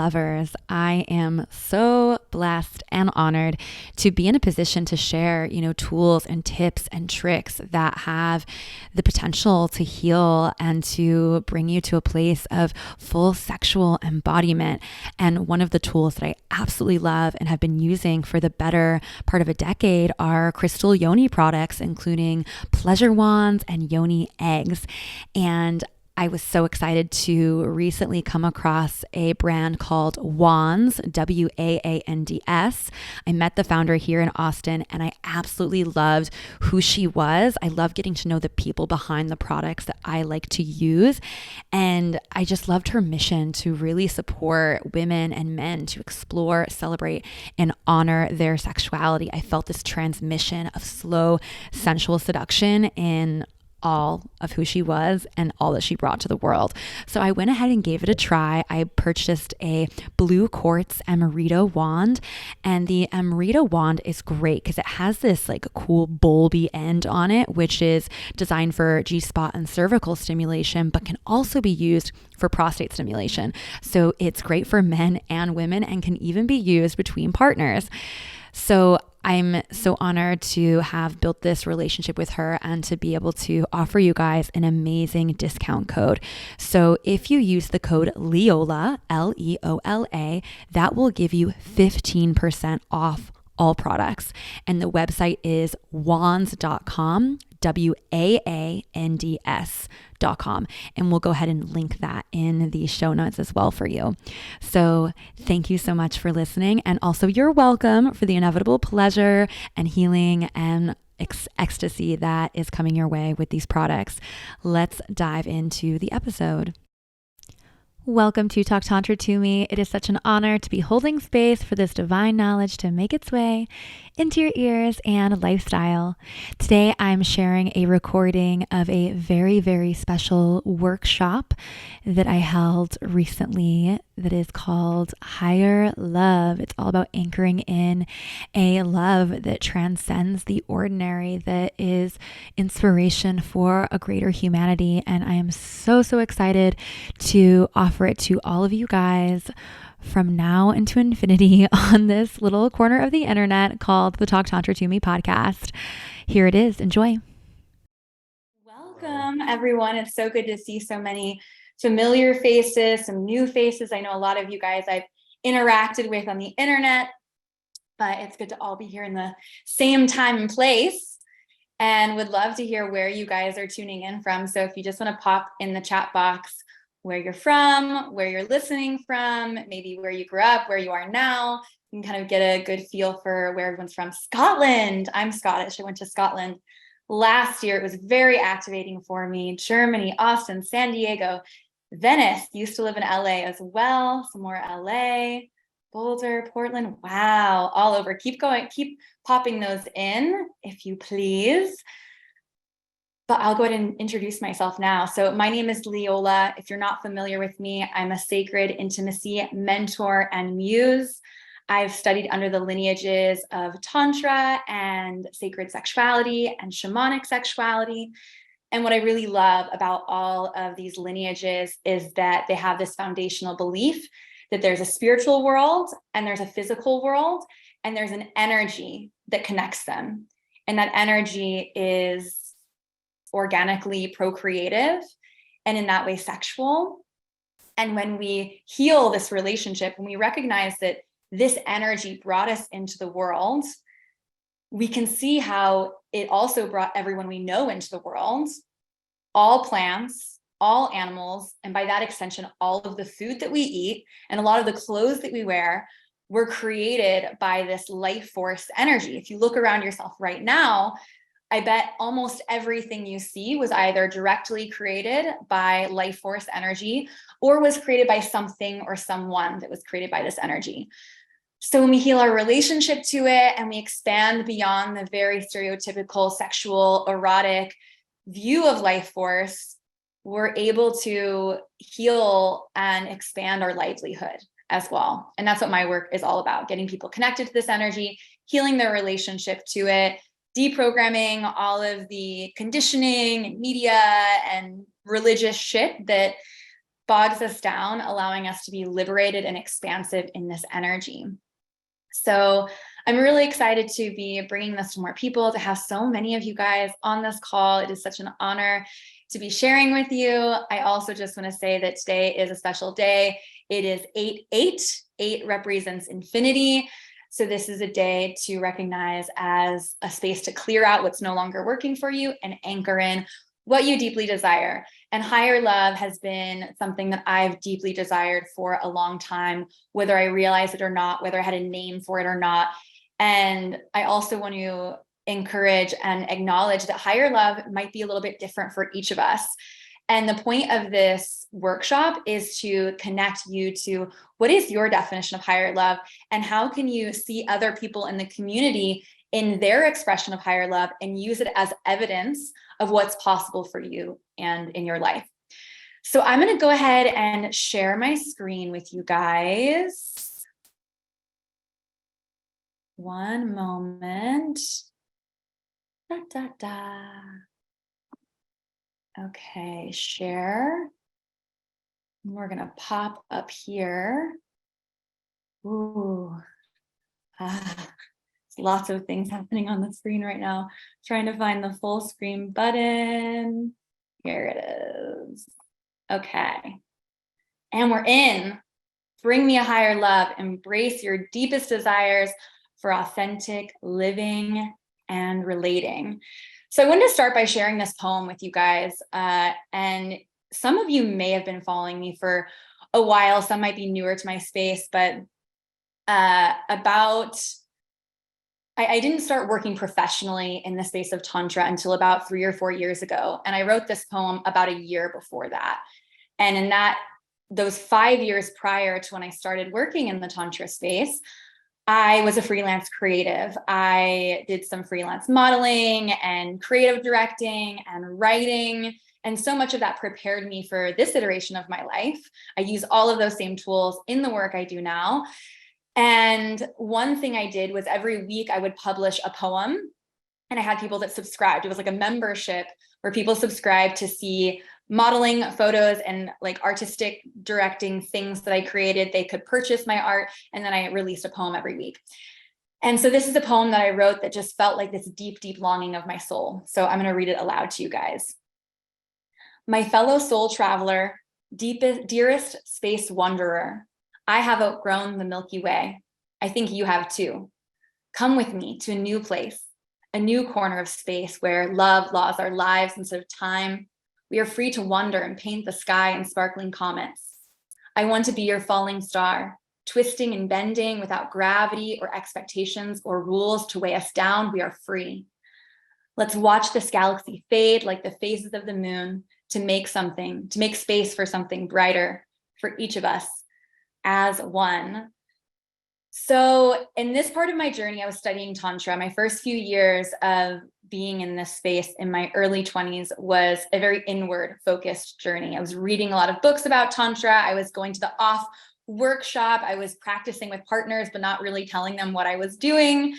lovers. I am so blessed and honored to be in a position to share, tools and tips and tricks that have the potential to heal and to bring you to a place of full sexual embodiment. And one of the tools that I absolutely love and have been using for the better part of a decade are crystal yoni products, including pleasure wands and yoni eggs. And I was so excited to recently come across a brand called Wands, Wands. I met the founder here in Austin and I absolutely loved who she was. I love getting to know the people behind the products that I like to use. And I just loved her mission to really support women and men to explore, celebrate, and honor their sexuality. I felt this transmission of slow, sensual seduction in all of who she was and all that she brought to the world. So I went ahead and gave it a try. I purchased a blue quartz Emerita wand, and the Emerita wand is great because it has this like cool bulby end on it, which is designed for G-spot and cervical stimulation, but can also be used for prostate stimulation. So it's great for men and women and can even be used between partners. So I'm so honored to have built this relationship with her and to be able to offer you guys an amazing discount code. So if you use the code Leola, Leola, that will give you 15% off all products. And the website is wands.com, Wands.com. And we'll go ahead and link that in the show notes as well for you. So thank you so much for listening. And also you're welcome for the inevitable pleasure and healing and ecstasy that is coming your way with these products. Let's dive into the episode. Welcome to Talk Tantra to Me. It is such an honor to be holding space for this divine knowledge to make its way into your ears and lifestyle. Today, I'm sharing a recording of a very, very special workshop that I held recently that is called Higher Love. It's all about anchoring in a love that transcends the ordinary, that is inspiration for a greater humanity. And I am so, so excited to offer it to all of you guys from now into infinity on this little corner of the internet called the Talk Tantra to Me podcast. Here it is. Enjoy. Welcome, everyone. It's so good to see so many familiar faces, some new faces. I know a lot of you guys I've interacted with on the internet, but it's good to all be here in the same time and place, and would love to hear where you guys are tuning in from. So if you just want to pop in the chat box where you're from, where you're listening from, maybe where you grew up, where you are now, you can kind of get a good feel for where everyone's from. Scotland. I'm Scottish. I went to Scotland last year. It was very activating for me. Germany, Austin, San Diego, Venice. Used to live in LA as well. Some more LA, Boulder, Portland. Wow. All over. Keep going. Keep popping those in if you please. But I'll go ahead and introduce myself now. So my name is Leola. If you're not familiar with me, I'm a sacred intimacy mentor and muse. I've studied under the lineages of Tantra and sacred sexuality and shamanic sexuality. And what I really love about all of these lineages is that they have this foundational belief that there's a spiritual world and there's a physical world and there's an energy that connects them. And that energy is organically procreative and in that way sexual. And when we heal this relationship, when we recognize that this energy brought us into the world, we can see how it also brought everyone we know into the world, all plants, all animals, and by that extension, all of the food that we eat and a lot of the clothes that we wear were created by this life force energy. If you look around yourself right now, I bet almost everything you see was either directly created by life force energy or was created by something or someone that was created by this energy. So when we heal our relationship to it and we expand beyond the very stereotypical sexual, erotic view of life force, we're able to heal and expand our livelihood as well. And that's what my work is all about, getting people connected to this energy, healing their relationship to it, deprogramming all of the conditioning and media and religious shit that bogs us down, allowing us to be liberated and expansive in this energy. So I'm really excited to be bringing this to more people, to have so many of you guys on this call. It is such an honor to be sharing with you. I also just want to say that today is a special day. It is 8/8. 8 represents infinity. So this is a day to recognize as a space to clear out what's no longer working for you and anchor in what you deeply desire. And higher love has been something that I've deeply desired for a long time, whether I realize it or not, whether I had a name for it or not. And I also want to encourage and acknowledge that higher love might be a little bit different for each of us. And the point of this workshop is to connect you to what is your definition of higher love, and how can you see other people in the community in their expression of higher love and use it as evidence of what's possible for you and in your life. So I'm going to go ahead and share my screen with you guys. One moment. Da, da, da. Okay, share. And we're going to pop up here. Ooh. Lots of things happening on the screen right now. Trying to find the full screen button. Here it is. Okay. And we're in. Bring me a higher love. Embrace your deepest desires for authentic living and relating. So I wanted to start by sharing this poem with you guys. And some of you may have been following me for a while. Some might be newer to my space, but I didn't start working professionally in the space of Tantra until about 3 or 4 years ago. And I wrote this poem about a year before that. And in those 5 years prior to when I started working in the Tantra space, I was a freelance creative. I did some freelance modeling and creative directing and writing. And so much of that prepared me for this iteration of my life. I use all of those same tools in the work I do now. And one thing I did was every week I would publish a poem, and I had people that subscribed. It was like a membership where people subscribed to see modeling photos and like artistic directing things that I created. They could purchase my art, and then I released a poem every week. And so this is a poem that I wrote that just felt like this deep, deep longing of my soul. So I'm going to read it aloud to you guys. My fellow soul traveler, dearest space wanderer, I have outgrown the Milky Way. I think you have too. Come with me to a new place, a new corner of space where love laws our lives instead of time. We are free to wander and paint the sky in sparkling comets. I want to be your falling star, twisting and bending without gravity or expectations or rules to weigh us down. We are free. Let's watch this galaxy fade like the phases of the moon to make space for something brighter for each of us as one. So in this part of my journey, I was studying Tantra. My first few years of being in this space in my early 20s was a very inward focused journey. I was reading a lot of books about Tantra. I was going to the off workshop. I was practicing with partners, but not really telling them what I was doing.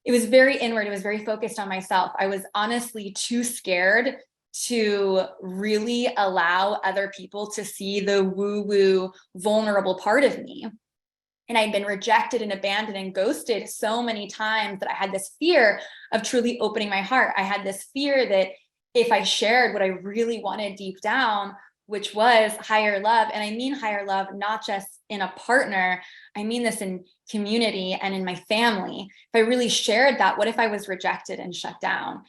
It was very inward. It was very focused on myself. I was honestly too scared to really allow other people to see the woo-woo vulnerable part of me. And I'd been rejected and abandoned and ghosted so many times that I had this fear of truly opening my heart. I had this fear that if I shared what I really wanted deep down, which was higher love, and I mean higher love, not just in a partner, I mean this in community and in my family. If I really shared that, what if I was rejected and shut down?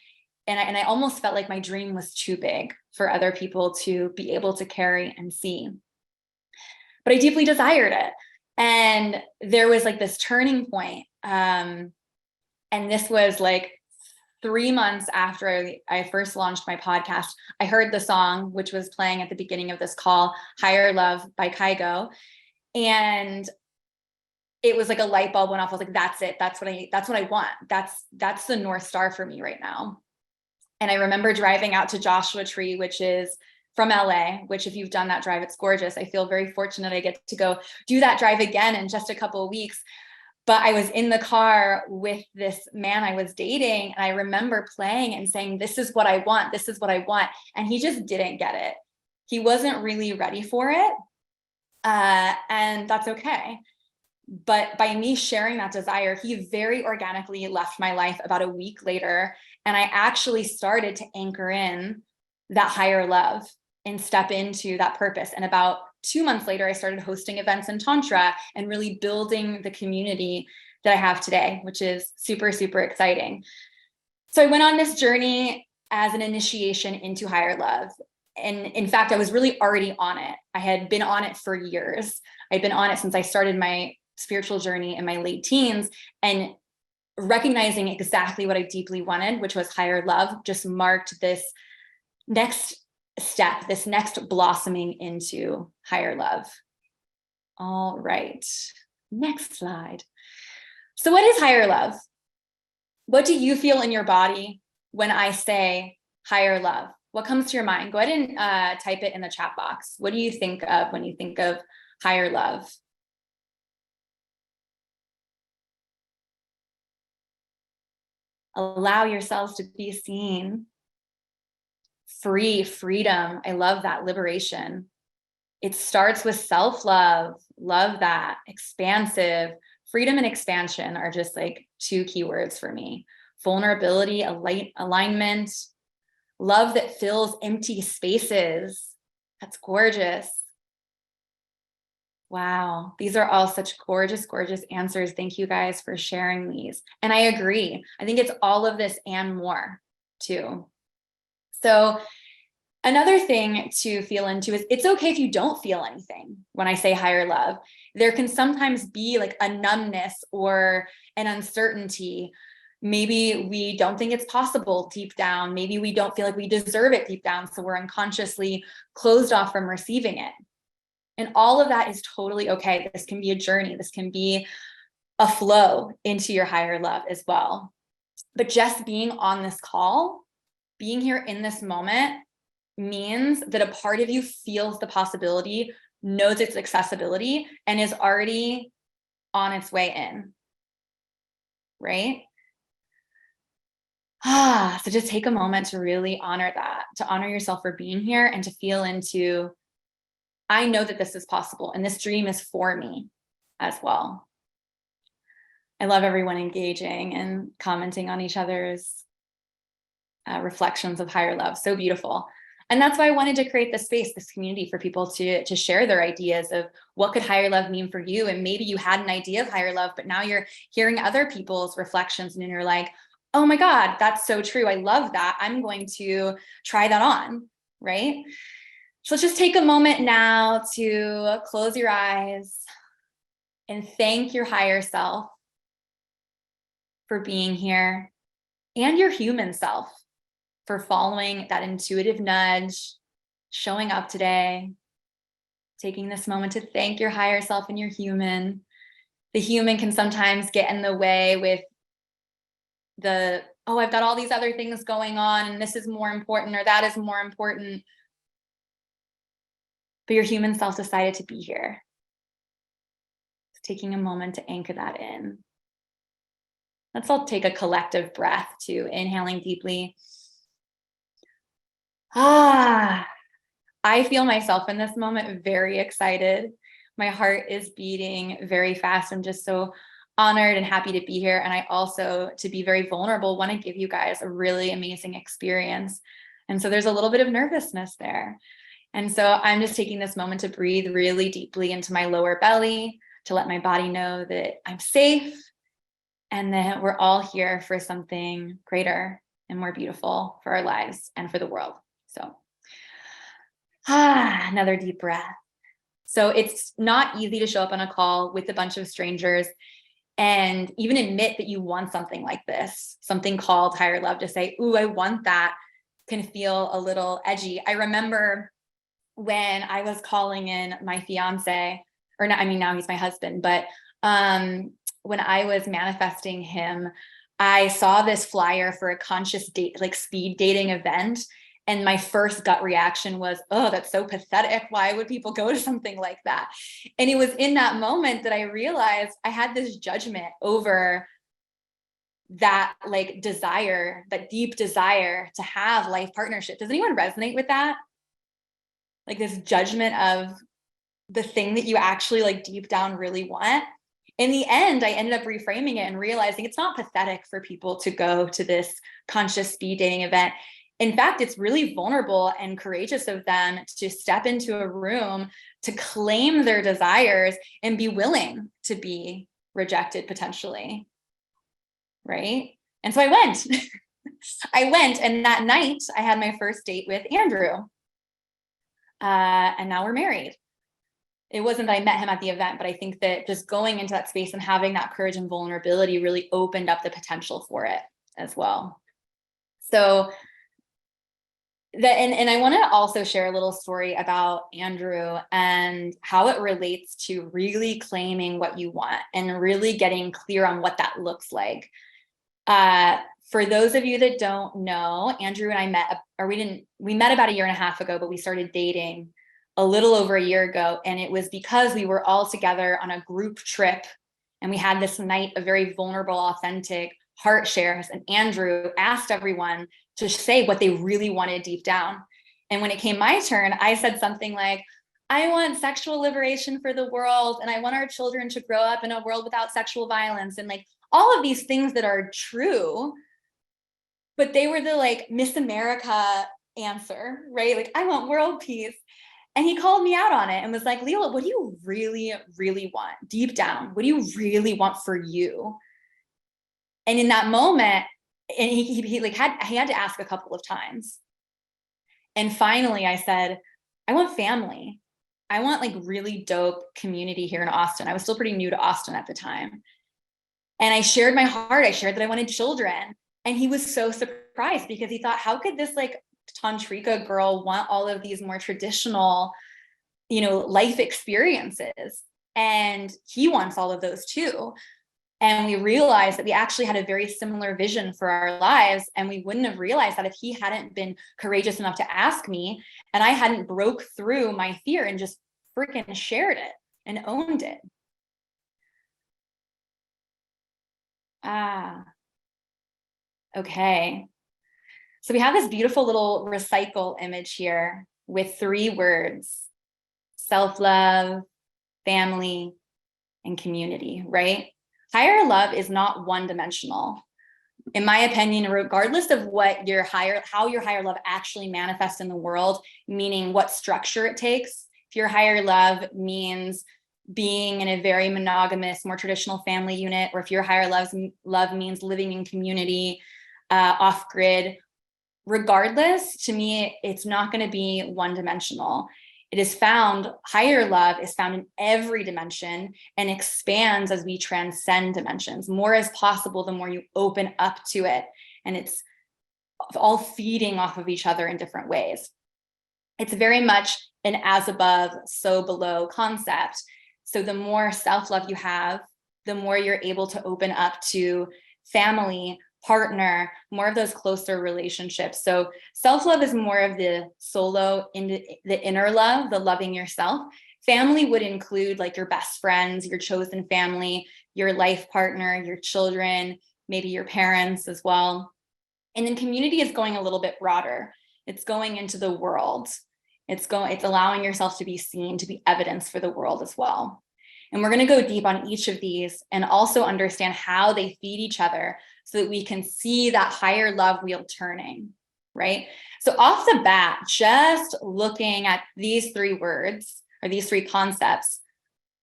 And I almost felt like my dream was too big for other people to be able to carry and see. But I deeply desired it. And there was like this turning point. And this was like 3 months after I first launched my podcast. I heard the song, which was playing at the beginning of this call, Higher Love by Kygo. And it was like a light bulb went off. I was like, that's it. That's what I want. That's the North Star for me right now. And I remember driving out to Joshua Tree, which is from LA, which if you've done that drive, it's gorgeous. I feel very fortunate I get to go do that drive again in just a couple of weeks. But I was in the car with this man I was dating, and I remember playing and saying, this is what I want. This is what I want. And he just didn't get it. He wasn't really ready for it. And that's okay. But by me sharing that desire, he very organically left my life about a week later. And I actually started to anchor in that higher love and step into that purpose. And about 2 months later, I started hosting events in Tantra and really building the community that I have today, which is super, super exciting. So I went on this journey as an initiation into higher love. And in fact, I was really already on it. I had been on it for years. I'd been on it since I started my spiritual journey in my late teens, and recognizing exactly what I deeply wanted, which was higher love, just marked this next step, this next blossoming into higher love. All right, next slide. So what is higher love? What do you feel in your body when I say higher love? What comes to your mind? Go ahead and type it in the chat box. What do you think of when you think of higher love? Allow yourselves to be seen. Free, freedom. I love that. Liberation. It starts with self-love. Love that. Expansive. Freedom and expansion are just like 2 keywords for me. Vulnerability, alignment, love that fills empty spaces. That's gorgeous. Wow. These are all such gorgeous, gorgeous answers. Thank you guys for sharing these. And I agree. I think it's all of this and more too. So another thing to feel into is it's okay if you don't feel anything when I say higher love. There can sometimes be like a numbness or an uncertainty. Maybe we don't think it's possible deep down. Maybe we don't feel like we deserve it deep down. So we're unconsciously closed off from receiving it. And all of that is totally okay. This can be a journey. This can be a flow into your higher love as well. But just being on this call, being here in this moment, means that a part of you feels the possibility, knows its accessibility, and is already on its way in, right? So just take a moment to really honor that, to honor yourself for being here and to feel into, I know that this is possible and this dream is for me as well. I love everyone engaging and commenting on each other's reflections of higher love. So beautiful. And that's why I wanted to create this space, this community for people to share their ideas of what could higher love mean for you. And maybe you had an idea of higher love, but now you're hearing other people's reflections and you're like, oh my God, that's so true. I love that. I'm going to try that on, right? So let's just take a moment now to close your eyes and thank your higher self for being here and your human self for following that intuitive nudge, showing up today, taking this moment to thank your higher self and your human. The human can sometimes get in the way with the, oh, I've got all these other things going on and this is more important or that is more important. But your human self decided to be here. It's taking a moment to anchor that in. Let's all take a collective breath too, inhaling deeply. I feel myself in this moment very excited. My heart is beating very fast. I'm just so honored and happy to be here. And I also, to be very vulnerable, want to give you guys a really amazing experience. And so there's a little bit of nervousness there. And so I'm just taking this moment to breathe really deeply into my lower belly, to let my body know that I'm safe and that we're all here for something greater and more beautiful for our lives and for the world. So, another deep breath. So it's not easy to show up on a call with a bunch of strangers and even admit that you want something like this, something called higher love. To say, ooh, I want that, can feel a little edgy. I remember when I was calling in my fiance, or not, I mean, now he's my husband, but when I was manifesting him, I saw this flyer for a conscious date, like speed dating event. And my first gut reaction was, oh, that's so pathetic. Why would people go to something like that? And it was in that moment that I realized I had this judgment over that like desire, that deep desire to have life partnership. Does anyone resonate with that? like this judgment of the thing that you actually like deep down really want. In the end, I ended up reframing it and realizing it's not pathetic for people to go to this conscious speed dating event. In fact, it's really vulnerable and courageous of them to step into a room, to claim their desires and be willing to be rejected potentially. Right? And so I went. I went, and that night I had my first date with Andrew. And now we're married. It wasn't that I met him at the event, but I think that just going into that space and having that courage and vulnerability really opened up the potential for it as well. So and I want to also share a little story about Andrew and how it relates to really claiming what you want and really getting clear on what that looks like. For those of you that don't know, Andrew and I met, we met about a year and a half ago, but we started dating a little over a year ago. And it was because we were all together on a group trip and we had this night of very vulnerable, authentic heart shares. And Andrew asked everyone to say what they really wanted deep down. And when it came my turn, I said something like, I want sexual liberation for the world. And I want our children to grow up in a world without sexual violence. And like all of these things that are true, but they were the like Miss America answer, right? Like, I want world peace. And he called me out on it and was like, Leola, what do you really, really want deep down? What do you really want for you? And in that moment, and he had to ask a couple of times. And finally I said, I want family. I want like really dope community here in Austin. I was still pretty new to Austin at the time. And I shared my heart. I shared that I wanted children. And he was so surprised because he thought, how could this like Tantrika girl want all of these more traditional, life experiences? And he wants all of those too. And we realized that we actually had a very similar vision for our lives. And we wouldn't have realized that if he hadn't been courageous enough to ask me and I hadn't broke through my fear and just freaking shared it and owned it. Okay. So we have this beautiful little recycle image here with 3 words: self-love, family, and community, right? Higher love is not one-dimensional. In my opinion, regardless of how your higher love actually manifests in the world, meaning what structure it takes. If your higher love means being in a very monogamous, more traditional family unit, or if your higher love means living in community, off-grid, regardless, to me, it's not going to be one-dimensional. Higher love is found in every dimension and expands as we transcend dimensions. More is possible the more you open up to it. And it's all feeding off of each other in different ways. It's very much an as above, so below concept. So the more self-love you have, the more you're able to open up to family, partner, more of those closer relationships. So self-love is more of the solo, the inner love, the loving yourself. Family would include like your best friends, your chosen family, your life partner, your children, maybe your parents as well. And then community is going a little bit broader. It's going into the world. It's allowing yourself to be seen, to be evidence for the world as well. And we're going to go deep on each of these and also understand how they feed each other so that we can see that higher love wheel turning, right? So off the bat, just looking at these 3 words or these 3 concepts,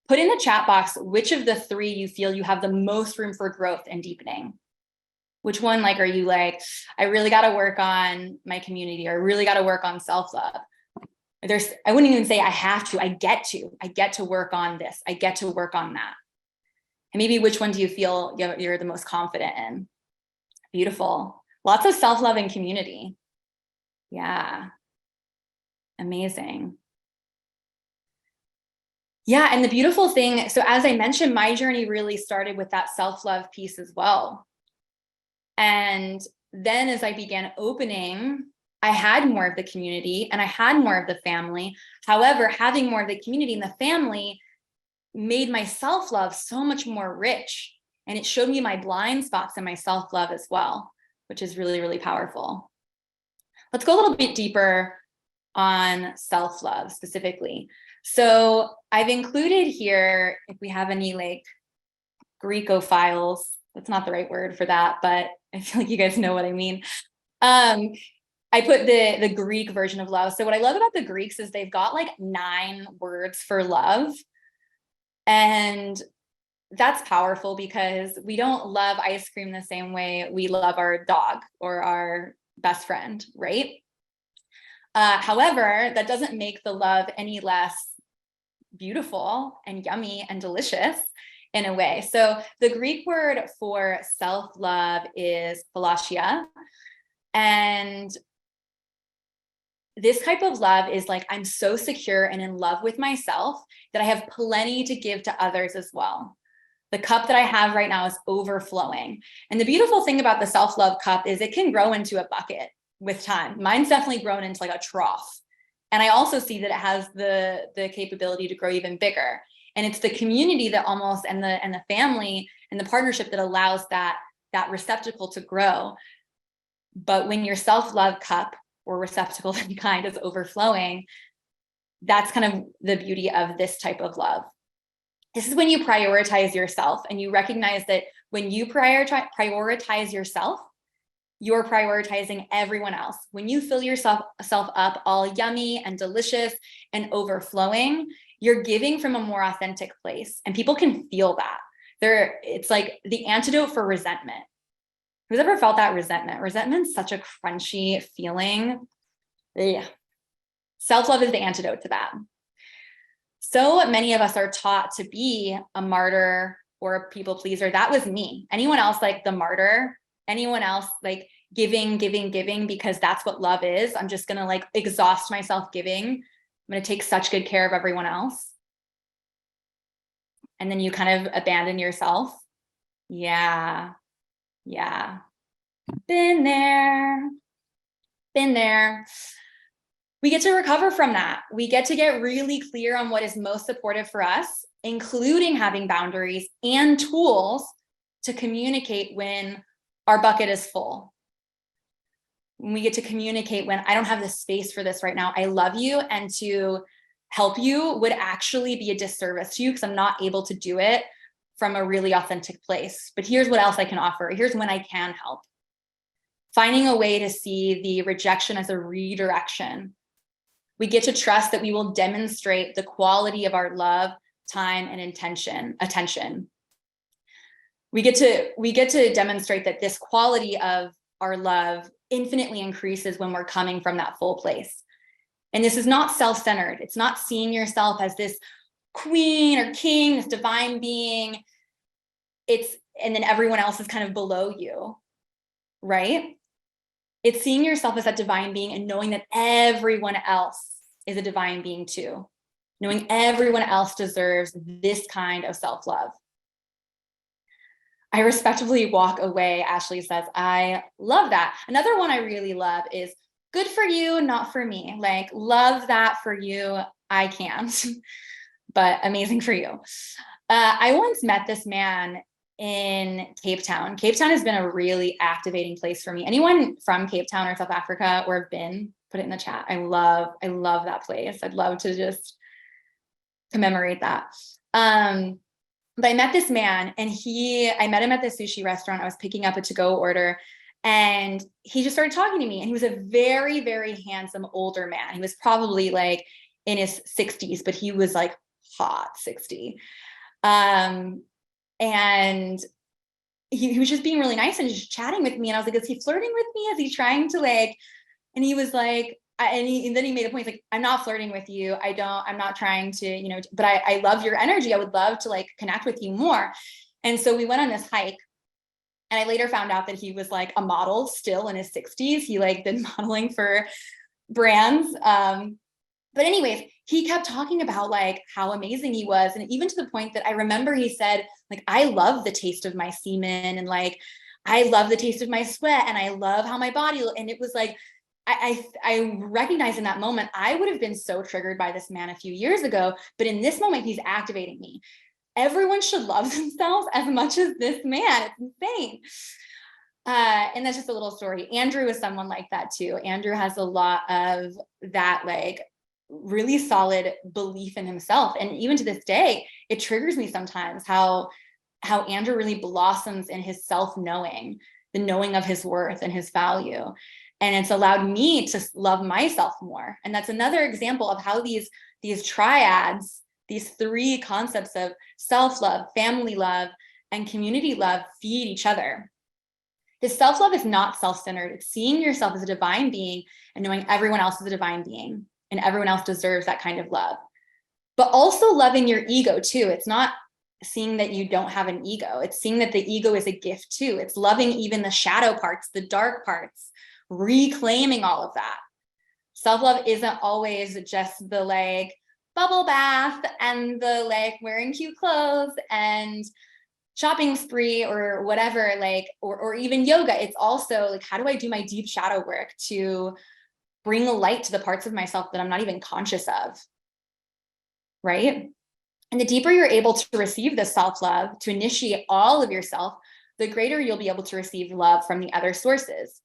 put in the chat box which of the 3 you feel you have the most room for growth and deepening. Which one, like, are you like, I really got to work on my community, or I really got to work on self-love? I wouldn't even say I have to, I get to work on this. I get to work on that. And maybe which one do you feel you're the most confident in? Beautiful. Lots of self-love and community. Yeah. Amazing. Yeah. And the beautiful thing, so as I mentioned, my journey really started with that self-love piece as well. And then as I began opening, I had more of the community and I had more of the family. However, having more of the community and the family made my self-love so much more rich. And it showed me my blind spots in my self-love as well, which is really, really powerful. Let's go a little bit deeper on self-love specifically. So I've included here, if we have any like Greekophiles, that's not the right word for that, but I feel like you guys know what I mean. I put the Greek version of love. So what I love about the Greeks is they've got like 9 words for love. And that's powerful because we don't love ice cream the same way we love our dog or our best friend, right? However, that doesn't make the love any less beautiful and yummy and delicious in a way. So the Greek word for self-love is philatia. And this type of love is like, I'm so secure and in love with myself that I have plenty to give to others as well. The cup that I have right now is overflowing. And the beautiful thing about the self-love cup is it can grow into a bucket with time. Mine's definitely grown into like a trough. And I also see that it has the capability to grow even bigger. And it's the community that almost, and the family and the partnership that allows that receptacle to grow. But when your self-love cup or receptacle of any kind is overflowing, that's kind of the beauty of this type of love. This is when you prioritize yourself and you recognize that when you prioritize yourself, you're prioritizing everyone else. When you fill yourself up all yummy and delicious and overflowing, you're giving from a more authentic place, and people can feel that. It's like the antidote for resentment. Who's ever felt that resentment? Resentment's such a crunchy feeling. Yeah. Self-love is the antidote to that. So many of us are taught to be a martyr or a people pleaser. That was me. Anyone else like the martyr? Anyone else like giving, because that's what love is? I'm just going to like exhaust myself giving. I'm going to take such good care of everyone else. And then you kind of abandon yourself. Yeah. Been there. We get to recover from that. We get to get really clear on what is most supportive for us, including having boundaries and tools to communicate when our bucket is full. When we get to communicate when I don't have the space for this right now, I love you, and to help you would actually be a disservice to you because I'm not able to do it from a really authentic place. But here's what else I can offer. Here's when I can help. Finding a way to see the rejection as a redirection. We get to trust that we will demonstrate the quality of our love, time, and attention. We get to demonstrate that this quality of our love infinitely increases when we're coming from that full place. And this is not self-centered. It's not seeing yourself as this queen or king, this divine being. And then everyone else is kind of below you, right? It's seeing yourself as that divine being and knowing that everyone else is a divine being too. Knowing everyone else deserves this kind of self-love. I respectfully walk away, Ashley says. I love that. Another one I really love is good for you, not for me. Like, love that for you. I can't, but amazing for you. I once met this man in Cape Town. Cape Town has been a really activating place for me. Anyone from Cape Town or South Africa or have been, put it in the chat. I love that place. I'd love to just commemorate that. But I met this man, and I met him at this sushi restaurant. I was picking up a to-go order, and he just started talking to me, and he was a very, very handsome older man. He was probably like in his 60s, but he was like hot 60. And he was just being really nice and just chatting with me. And I was like, is he flirting with me? Is he trying to like, and he was like, and then he made a point, like, I'm not flirting with you. I'm not trying to, but I love your energy. I would love to like connect with you more. And so we went on this hike, and I later found out that he was like a model still in his 60s. He like did modeling for brands. But anyways, he kept talking about like how amazing he was. And even to the point that I remember he said, like, I love the taste of my semen, and like, I love the taste of my sweat, and I love how my body, and it was like, I recognized in that moment, I would have been so triggered by this man a few years ago, but in this moment, he's activating me. Everyone should love themselves as much as this man. It's insane. And that's just a little story. Andrew is someone like that too. Andrew has a lot of that, like, really solid belief in himself. And even to this day, it triggers me sometimes how Andrew really blossoms in his self-knowing, the knowing of his worth and his value. And it's allowed me to love myself more. And that's another example of how these triads, these three concepts of self-love, family love, and community love feed each other. This self-love is not self-centered. It's seeing yourself as a divine being and knowing everyone else is a divine being and everyone else deserves that kind of love. But also loving your ego too. It's not seeing that you don't have an ego. It's seeing that the ego is a gift too. It's loving even the shadow parts, the dark parts, reclaiming all of that. Self-love isn't always just the like bubble bath and the like wearing cute clothes and shopping spree or whatever, like, or even yoga. It's also like, how do I do my deep shadow work to bring a light to the parts of myself that I'm not even conscious of, right? And the deeper you're able to receive this self-love, to initiate all of yourself, the greater you'll be able to receive love from the other sources.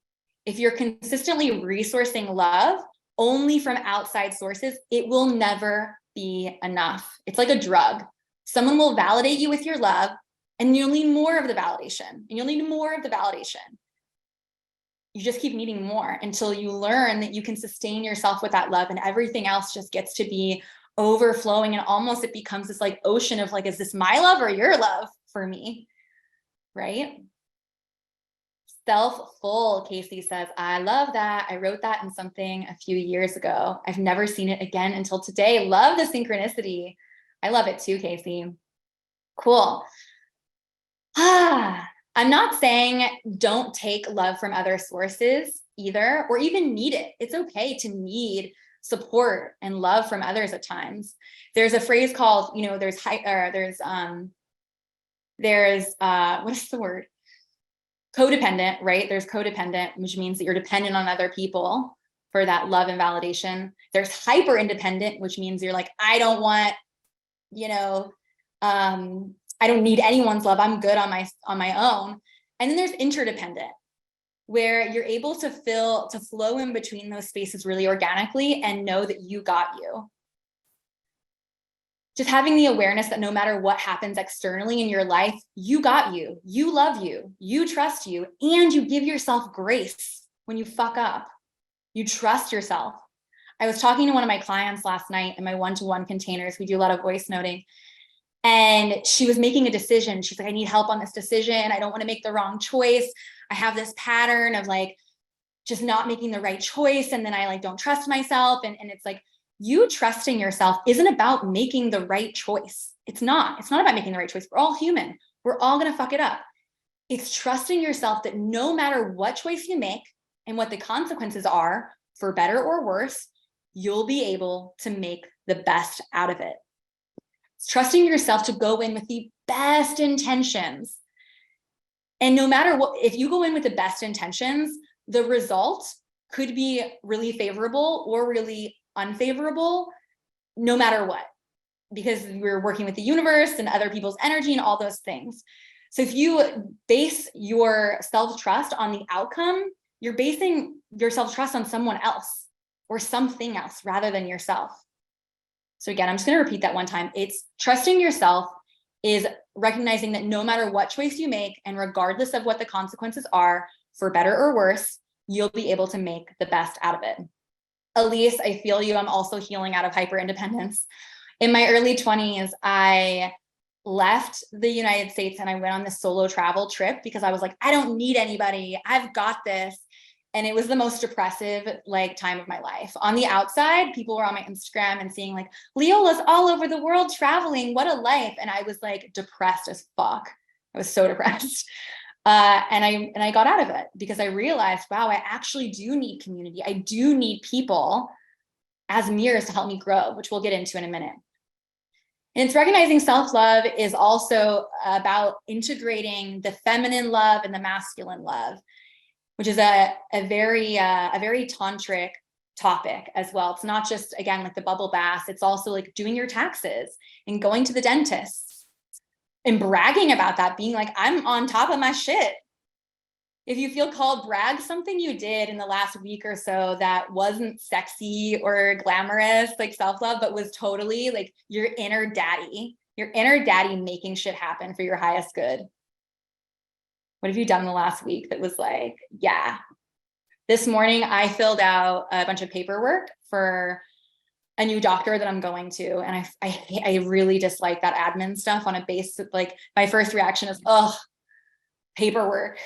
If you're consistently resourcing love only from outside sources, it will never be enough. It's like a drug. Someone will validate you with your love, and you'll need more of the validation, and you'll need more of the validation. You just keep needing more until you learn that you can sustain yourself with that love, and everything else just gets to be overflowing, and almost it becomes this like ocean of like, is this my love or your love for me, right? Self-full, Casey says, I love that. I wrote that in something a few years ago. I've never seen it again until today. Love the synchronicity. I love it too, Casey. Cool. I'm not saying don't take love from other sources either, or even need it. It's okay to need support and love from others at times. There's a phrase called, there's what is the word? Codependent, right? There's codependent, which means that you're dependent on other people for that love and validation. There's hyper independent, which means you're like, I don't want, I don't need anyone's love. I'm good on my own. And then there's interdependent, where you're able to flow in between those spaces really organically and know that you got you. Just having the awareness that no matter what happens externally in your life, you got you, you love you, you trust you, and you give yourself grace when you fuck up. You trust yourself. I was talking to one of my clients last night in my one-to-one containers. We do a lot of voice noting. And she was making a decision. She's like, I need help on this decision. I don't want to make the wrong choice. I have this pattern of like just not making the right choice. And then I like don't trust myself. And it's like, you trusting yourself isn't about making the right choice. It's not about making the right choice. We're all human. We're all going to fuck it up. It's trusting yourself that no matter what choice you make and what the consequences are, for better or worse, you'll be able to make the best out of it. It's trusting yourself to go in with the best intentions. And no matter what, if you go in with the best intentions, the result could be really favorable or really unfavorable, no matter what, because we're working with the universe and other people's energy and all those things. So if you base your self-trust on the outcome, you're basing your self-trust on someone else or something else rather than yourself. So again, I'm just going to repeat that one time. It's trusting yourself is recognizing that no matter what choice you make, and regardless of what the consequences are, for better or worse, you'll be able to make the best out of it. Elise, I feel you. I'm also healing out of hyper independence. In my early 20s, I left the United States and I went on this solo travel trip because I was like, I don't need anybody. I've got this. And it was the most depressive time of my life. On the outside, people were on my Instagram and seeing like, Leola's all over the world traveling. What a life. And I was like depressed as fuck. I was so depressed. And I got out of it because I realized, wow, I actually do need community. I do need people as mirrors to help me grow, which we'll get into in a minute. And it's recognizing self-love is also about integrating the feminine love and the masculine love, which is a very tantric topic as well. It's not just, again, like the bubble bath. It's also like doing your taxes and going to the dentist and bragging about that, being like, I'm on top of my shit. If you feel called, brag something you did in the last week or so that wasn't sexy or glamorous, like self-love, but was totally like your inner daddy making shit happen for your highest good. What have you done in the last week that was like, yeah. This morning, I filled out a bunch of paperwork for a new doctor that I'm going to. And I really dislike that admin stuff on a base. Like my first reaction is, oh, paperwork.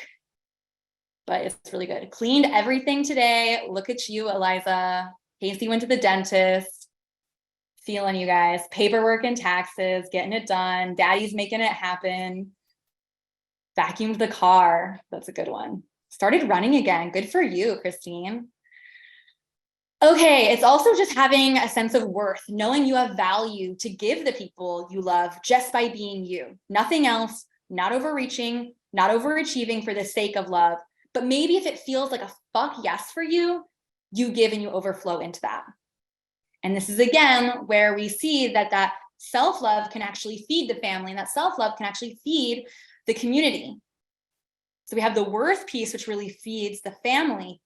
But it's really good. Cleaned everything today. Look at you, Eliza. Casey went to the dentist. Feeling you guys. Paperwork and taxes, getting it done. Daddy's making it happen. Vacuumed the car. That's a good one. Started running again. Good for you, Christine. Okay, it's also just having a sense of worth, knowing you have value to give the people you love just by being you. Nothing else, not overreaching, not overachieving for the sake of love. But maybe if it feels like a fuck yes for you, you give and you overflow into that. And this is again where we see that self-love can actually feed the family, and that self-love can actually feed the community. So we have the worth piece, which really feeds the family,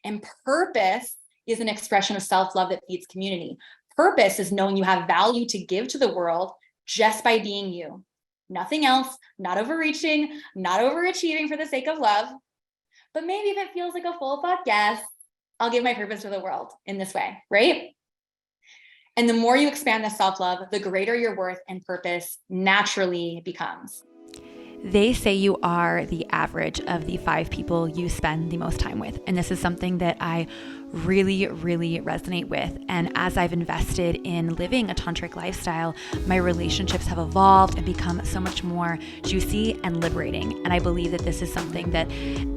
and purpose is an expression of self-love that feeds community. Purpose is knowing you have value to give to the world just by being you. Nothing else, not overreaching, not overachieving for the sake of love. But maybe if it feels like a full fuck yes, I'll give my purpose to the world in this way, right? And the more you expand the self-love, the greater your worth and purpose naturally becomes. They say you are the average of the 5 people you spend the most time with. And this is something that I really, really resonate with. And as I've invested in living a tantric lifestyle, my relationships have evolved and become so much more juicy and liberating. And I believe that this is something that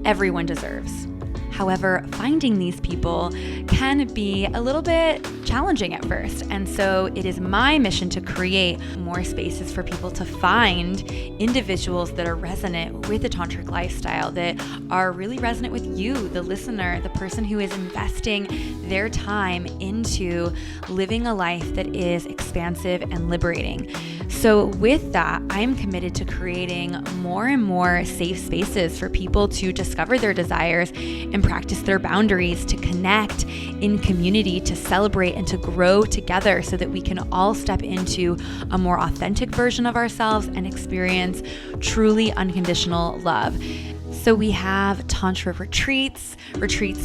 everyone deserves. However, finding these people can be a little bit challenging at first. And so it is my mission to create more spaces for people to find individuals that are resonant with the tantric lifestyle, that are really resonant with you, the listener, the person who is investing their time into living a life that is expansive and liberating. So with that, I'm committed to creating more and more safe spaces for people to discover their desires and practice their boundaries, to connect in community, to celebrate and to grow together so that we can all step into a more authentic version of ourselves and experience truly unconditional love. So we have Tantra retreats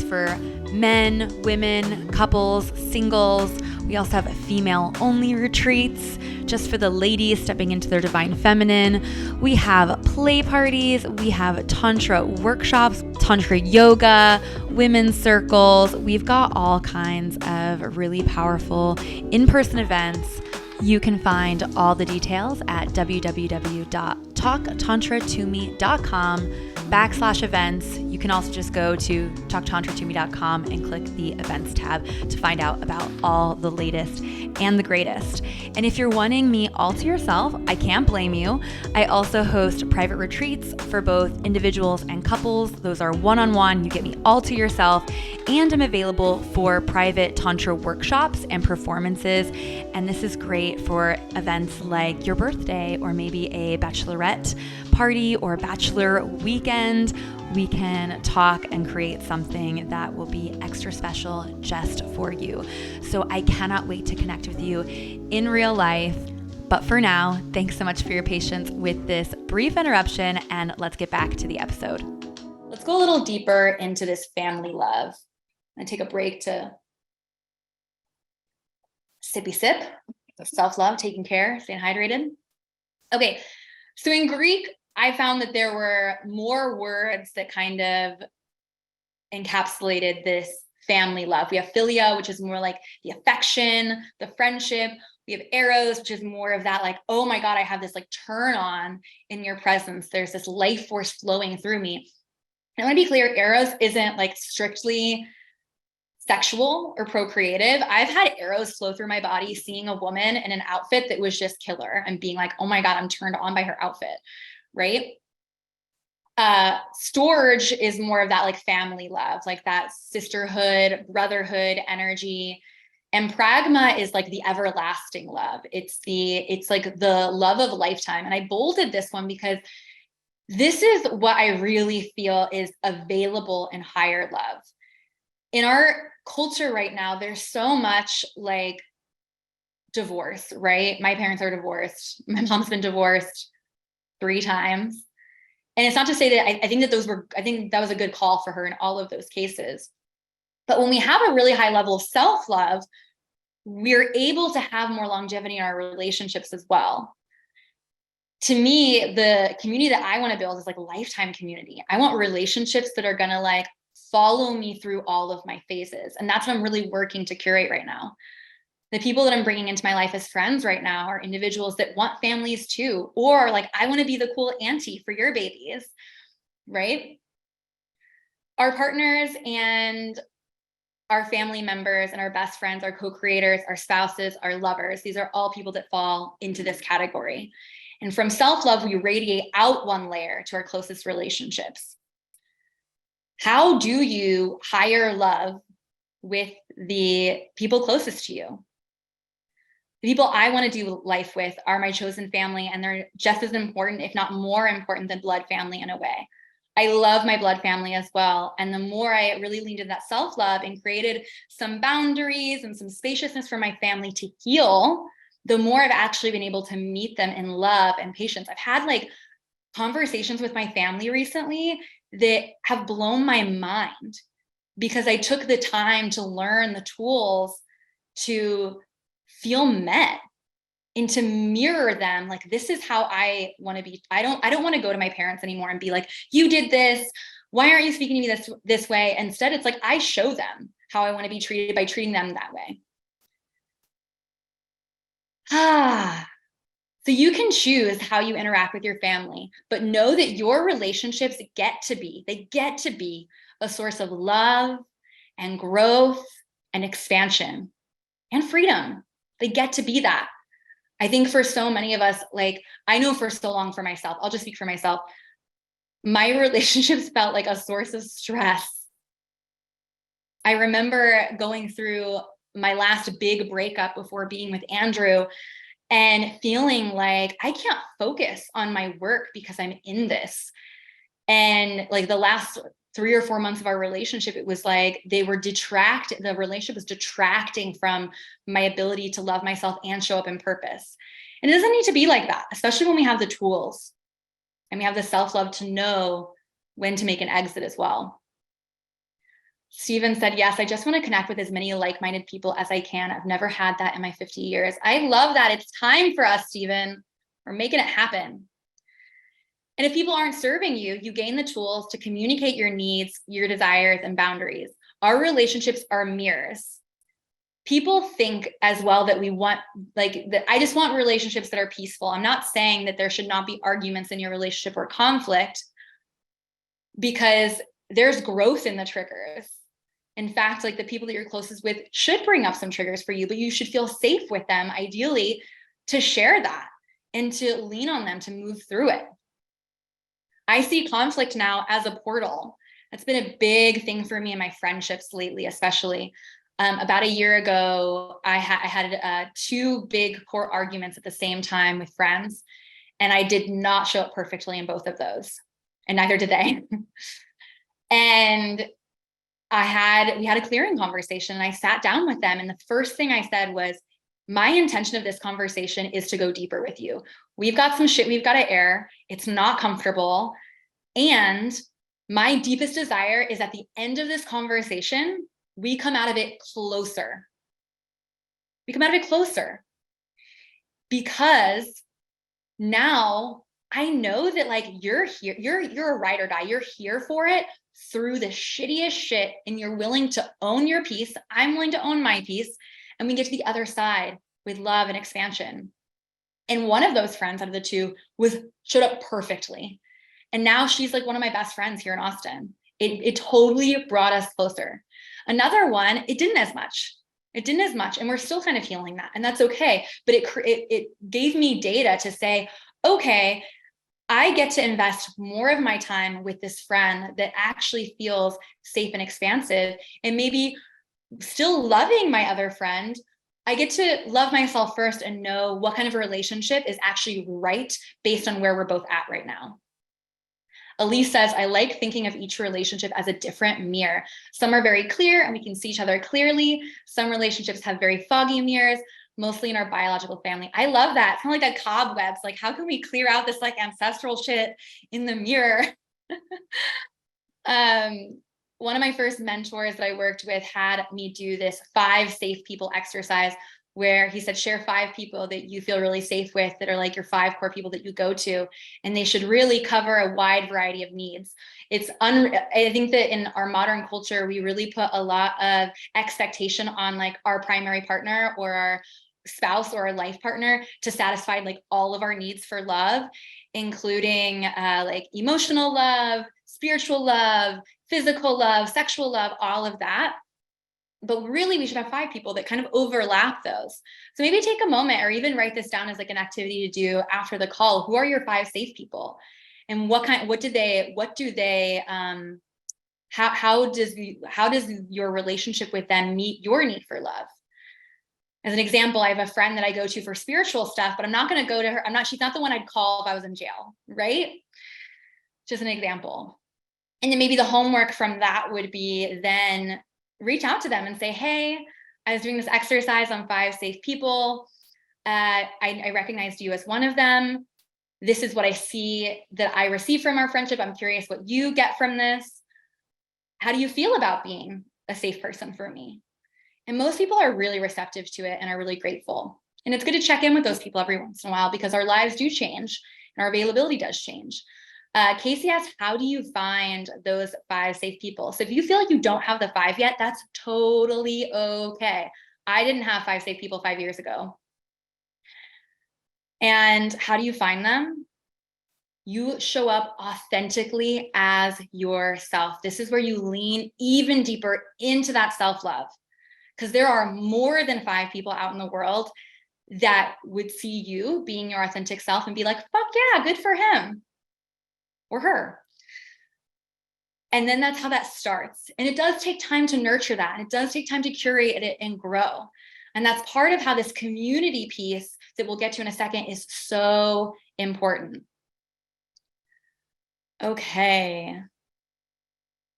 for men, women, couples, singles. We also have female-only retreats just for the ladies stepping into their divine feminine. We have play parties. We have Tantra workshops, Tantra yoga, women's circles. We've got all kinds of really powerful in-person events. You can find all the details at www.talktantratome.com/events. You can also just go to talktantratome.com and click the events tab to find out about all the latest and the greatest. And if you're wanting me all to yourself, I can't blame you. I also host private retreats for both individuals and couples. Those are one-on-one. You get me all to yourself. And I'm available for private Tantra workshops and performances. And this is great for events like your birthday, or maybe a bachelorette party or bachelor weekend. We can talk and create something that will be extra special just for you. So I cannot wait to connect with you in real life. But for now, thanks so much for your patience with this brief interruption, and let's get back to the episode. Let's go a little deeper into this family love and take a break to sippy sip. Self-love, taking care, staying hydrated. Okay, so in Greek, I found that there were more words that kind of encapsulated this family love. We have philia, which is more like the affection, the friendship. We have eros, which is more of that like, oh my God, I have this like turn on in your presence. There's this life force flowing through me. And I want to be clear, eros isn't like strictly sexual or procreative. I've had arrows flow through my body seeing a woman in an outfit that was just killer and being like, oh my God, I'm turned on by her outfit, right? Storge is more of that like family love, like that sisterhood, brotherhood energy. And pragma is like the everlasting love. It's like the love of a lifetime. And I bolded this one because This is what I really feel is available in higher love. In our culture right now, there's so much like divorce, right? My parents are divorced. My mom's been divorced 3 times. And it's not to say that I think that was a good call for her in all of those cases. But when we have a really high level of self-love, we're able to have more longevity in our relationships as well. To me, the community that I want to build is like a lifetime community. I want relationships that are going to like follow me through all of my phases. And that's what I'm really working to curate right now. The people that I'm bringing into my life as friends right now are individuals that want families too, or like, I want to be the cool auntie for your babies, right? Our partners and our family members and our best friends, our co-creators, our spouses, our lovers, these are all people that fall into this category. And from self-love, we radiate out one layer to our closest relationships. How do you higher love with the people closest to you? The people I want to do life with are my chosen family, and they're just as important, if not more important than blood family in a way. I love my blood family as well. And the more I really leaned into that self-love and created some boundaries and some spaciousness for my family to heal, the more I've actually been able to meet them in love and patience. I've had like conversations with my family recently that have blown my mind because I took the time to learn the tools to feel met and to mirror them. Like, this is how I want to be. I don't want to go to my parents anymore and be like, you did this, why aren't you speaking to me this way? Instead, it's like I show them how I want to be treated by treating them that way. So you can choose how you interact with your family, but know that your relationships get to be a source of love and growth and expansion and freedom. They get to be that. I think for so many of us, like, I know for so long for myself, I'll just speak for myself, my relationships felt like a source of stress. I remember going through my last big breakup before being with Andrew and feeling like I can't focus on my work because I'm in this. And like the last 3 or 4 months of our relationship, it was like the relationship was detracting from my ability to love myself and show up in purpose. And it doesn't need to be like that, especially when we have the tools and we have the self-love to know when to make an exit as well. Stephen said, yes, I just want to connect with as many like-minded people as I can. I've never had that in my 50 years. I love that. It's time for us, Stephen. We're making it happen. And if people aren't serving you, you gain the tools to communicate your needs, your desires, and boundaries. Our relationships are mirrors. People think as well that we want, like, that I just want relationships that are peaceful. I'm not saying that there should not be arguments in your relationship or conflict, because there's growth in the triggers. In fact, like, the people that you're closest with should bring up some triggers for you, but you should feel safe with them, ideally, to share that and to lean on them to move through it. I see conflict now as a portal. That's been a big thing for me in my friendships lately, especially. About a year ago, I had 2 big core arguments at the same time with friends, and I did not show up perfectly in both of those, and neither did they. And we had a clearing conversation, and I sat down with them, and the first thing I said was, my intention of this conversation is to go deeper with you. We've got some shit we've got to air. It's not comfortable. And my deepest desire is at the end of this conversation, we come out of it closer. We come out of it closer. Because now I know that, like, you're here, you're a ride or die. You're here for it through the shittiest shit, and you're willing to own your piece. I'm willing to own my piece. And we get to the other side with love and expansion. And one of those friends out of the 2 showed up perfectly. And now she's like one of my best friends here in Austin. It totally brought us closer. Another one, it didn't as much. And we're still kind of healing that. And that's okay. But it gave me data to say, okay, I get to invest more of my time with this friend that actually feels safe and expansive, and maybe still loving my other friend. I get to love myself first and know what kind of a relationship is actually right based on where we're both at right now. Elise says, I like thinking of each relationship as a different mirror. Some are very clear and we can see each other clearly. Some relationships have very foggy mirrors, mostly in our biological family. I love that. It's kind of like that cobwebs. Like, how can we clear out this like ancestral shit in the mirror? One of my first mentors that I worked with had me do this 5 safe people exercise, where he said, share 5 people that you feel really safe with, that are like your 5 core people that you go to, and they should really cover a wide variety of needs. I think that in our modern culture, we really put a lot of expectation on like our primary partner or our spouse or our life partner to satisfy like all of our needs for love, including like emotional love, spiritual love, physical love, sexual love, all of that. But really, we should have 5 people that kind of overlap those. So maybe take a moment or even write this down as like an activity to do after the call. Who are your 5 safe people? And how does your relationship with them meet your need for love? As an example, I have a friend that I go to for spiritual stuff, but I'm not going to go to her. She's not the one I'd call if I was in jail, right? Just an example. And then maybe the homework from that would be then reach out to them and say, hey, I was doing this exercise on 5 safe people. I recognized you as one of them. This is what I see that I receive from our friendship. I'm curious what you get from this. How do you feel about being a safe person for me? And most people are really receptive to it and are really grateful. And it's good to check in with those people every once in a while, because our lives do change and our availability does change. Casey asks, how do you find those 5 safe people? So if you feel like you don't have the 5 yet, that's totally okay. I didn't have 5 safe people 5 years ago. And how do you find them? You show up authentically as yourself. This is where you lean even deeper into that self-love, because there are more than 5 people out in the world that would see you being your authentic self and be like, fuck yeah, good for him or her. And then that's how that starts. And it does take time to nurture that. And it does take time to curate it and grow. And that's part of how this community piece that we'll get to in a second is so important. Okay.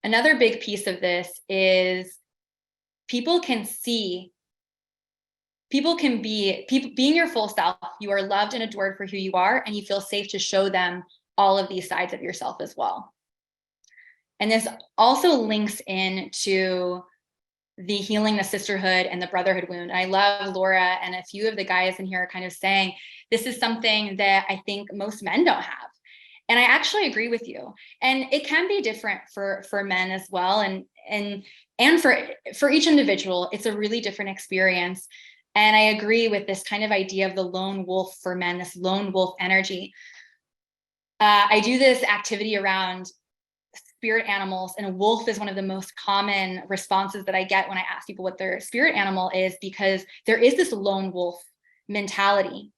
Another big piece of this is people can being your full self. You are loved and adored for who you are, and you feel safe to show them all of these sides of yourself as well. And this also links into the healing the sisterhood and the brotherhood wound. I love Laura and a few of the guys in here are kind of saying this is something that I think most men don't have. And I actually agree with you. And it can be different for men as well. And for each individual, it's a really different experience. And I agree with this kind of idea of the lone wolf for men, this lone wolf energy. I do this activity around spirit animals, and a wolf is one of the most common responses that I get when I ask people what their spirit animal is, because there is this lone wolf mentality.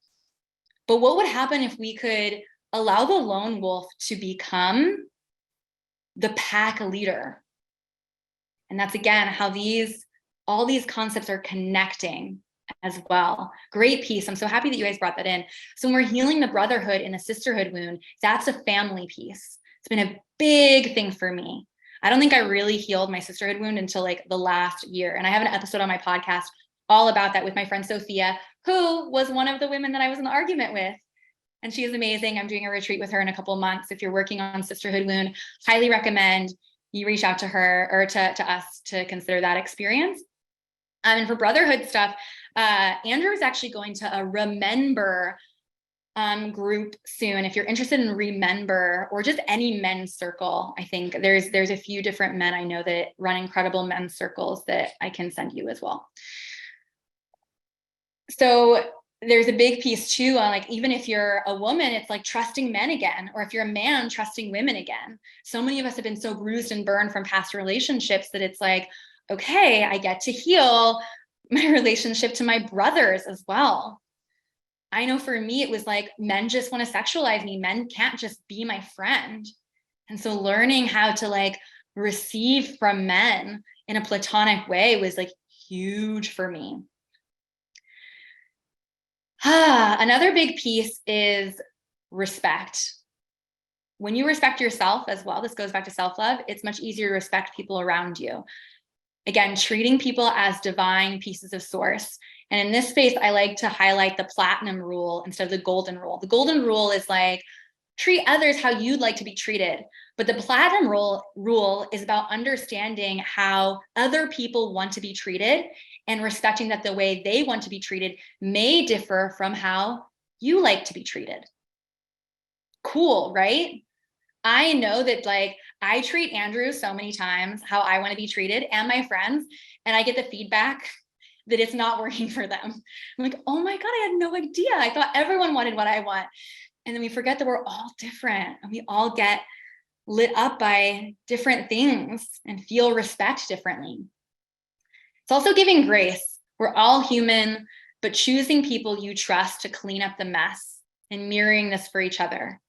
But what would happen if we could allow the lone wolf to become the pack leader? And that's again how all these concepts are connecting as well. Great piece. I'm so happy that you guys brought that in. So when we're healing the brotherhood and the sisterhood wound, that's a family piece. It's been a big thing for me. I don't think I really healed my sisterhood wound until like the last year. And I have an episode on my podcast all about that with my friend Sophia, who was one of the women that I was in the argument with. And she is amazing. I'm doing a retreat with her in a couple of months. If you're working on sisterhood wound, highly recommend you reach out to her or to us to consider that experience. And for brotherhood stuff, Andrew is actually going to a Remember group soon. If you're interested in Remember or just any men's circle, I think there's a few different men I know that run incredible men's circles that I can send you as well. So there's a big piece too on like, even if you're a woman, it's like trusting men again, or if you're a man, trusting women again. So many of us have been so bruised and burned from past relationships that it's like, okay, I get to heal my relationship to my brothers as well. I know for me, it was like, men just want to sexualize me. Men can't just be my friend. And so learning how to like receive from men in a platonic way was like huge for me. Another big piece is respect. When you respect yourself as well, this goes back to self-love, it's much easier to respect people around you. Again, treating people as divine pieces of source. And in this space, I like to highlight the platinum rule instead of the golden rule. The golden rule is like, treat others how you'd like to be treated. But the platinum rule is about understanding how other people want to be treated and respecting that the way they want to be treated may differ from how you like to be treated. Cool, right? I know that like I treat Andrew so many times how I want to be treated and my friends, and I get the feedback that it's not working for them. I'm like, oh my God, I had no idea. I thought everyone wanted what I want. And then we forget that we're all different and we all get lit up by different things and feel respect differently. It's also giving grace. We're all human, but choosing people you trust to clean up the mess and mirroring this for each other.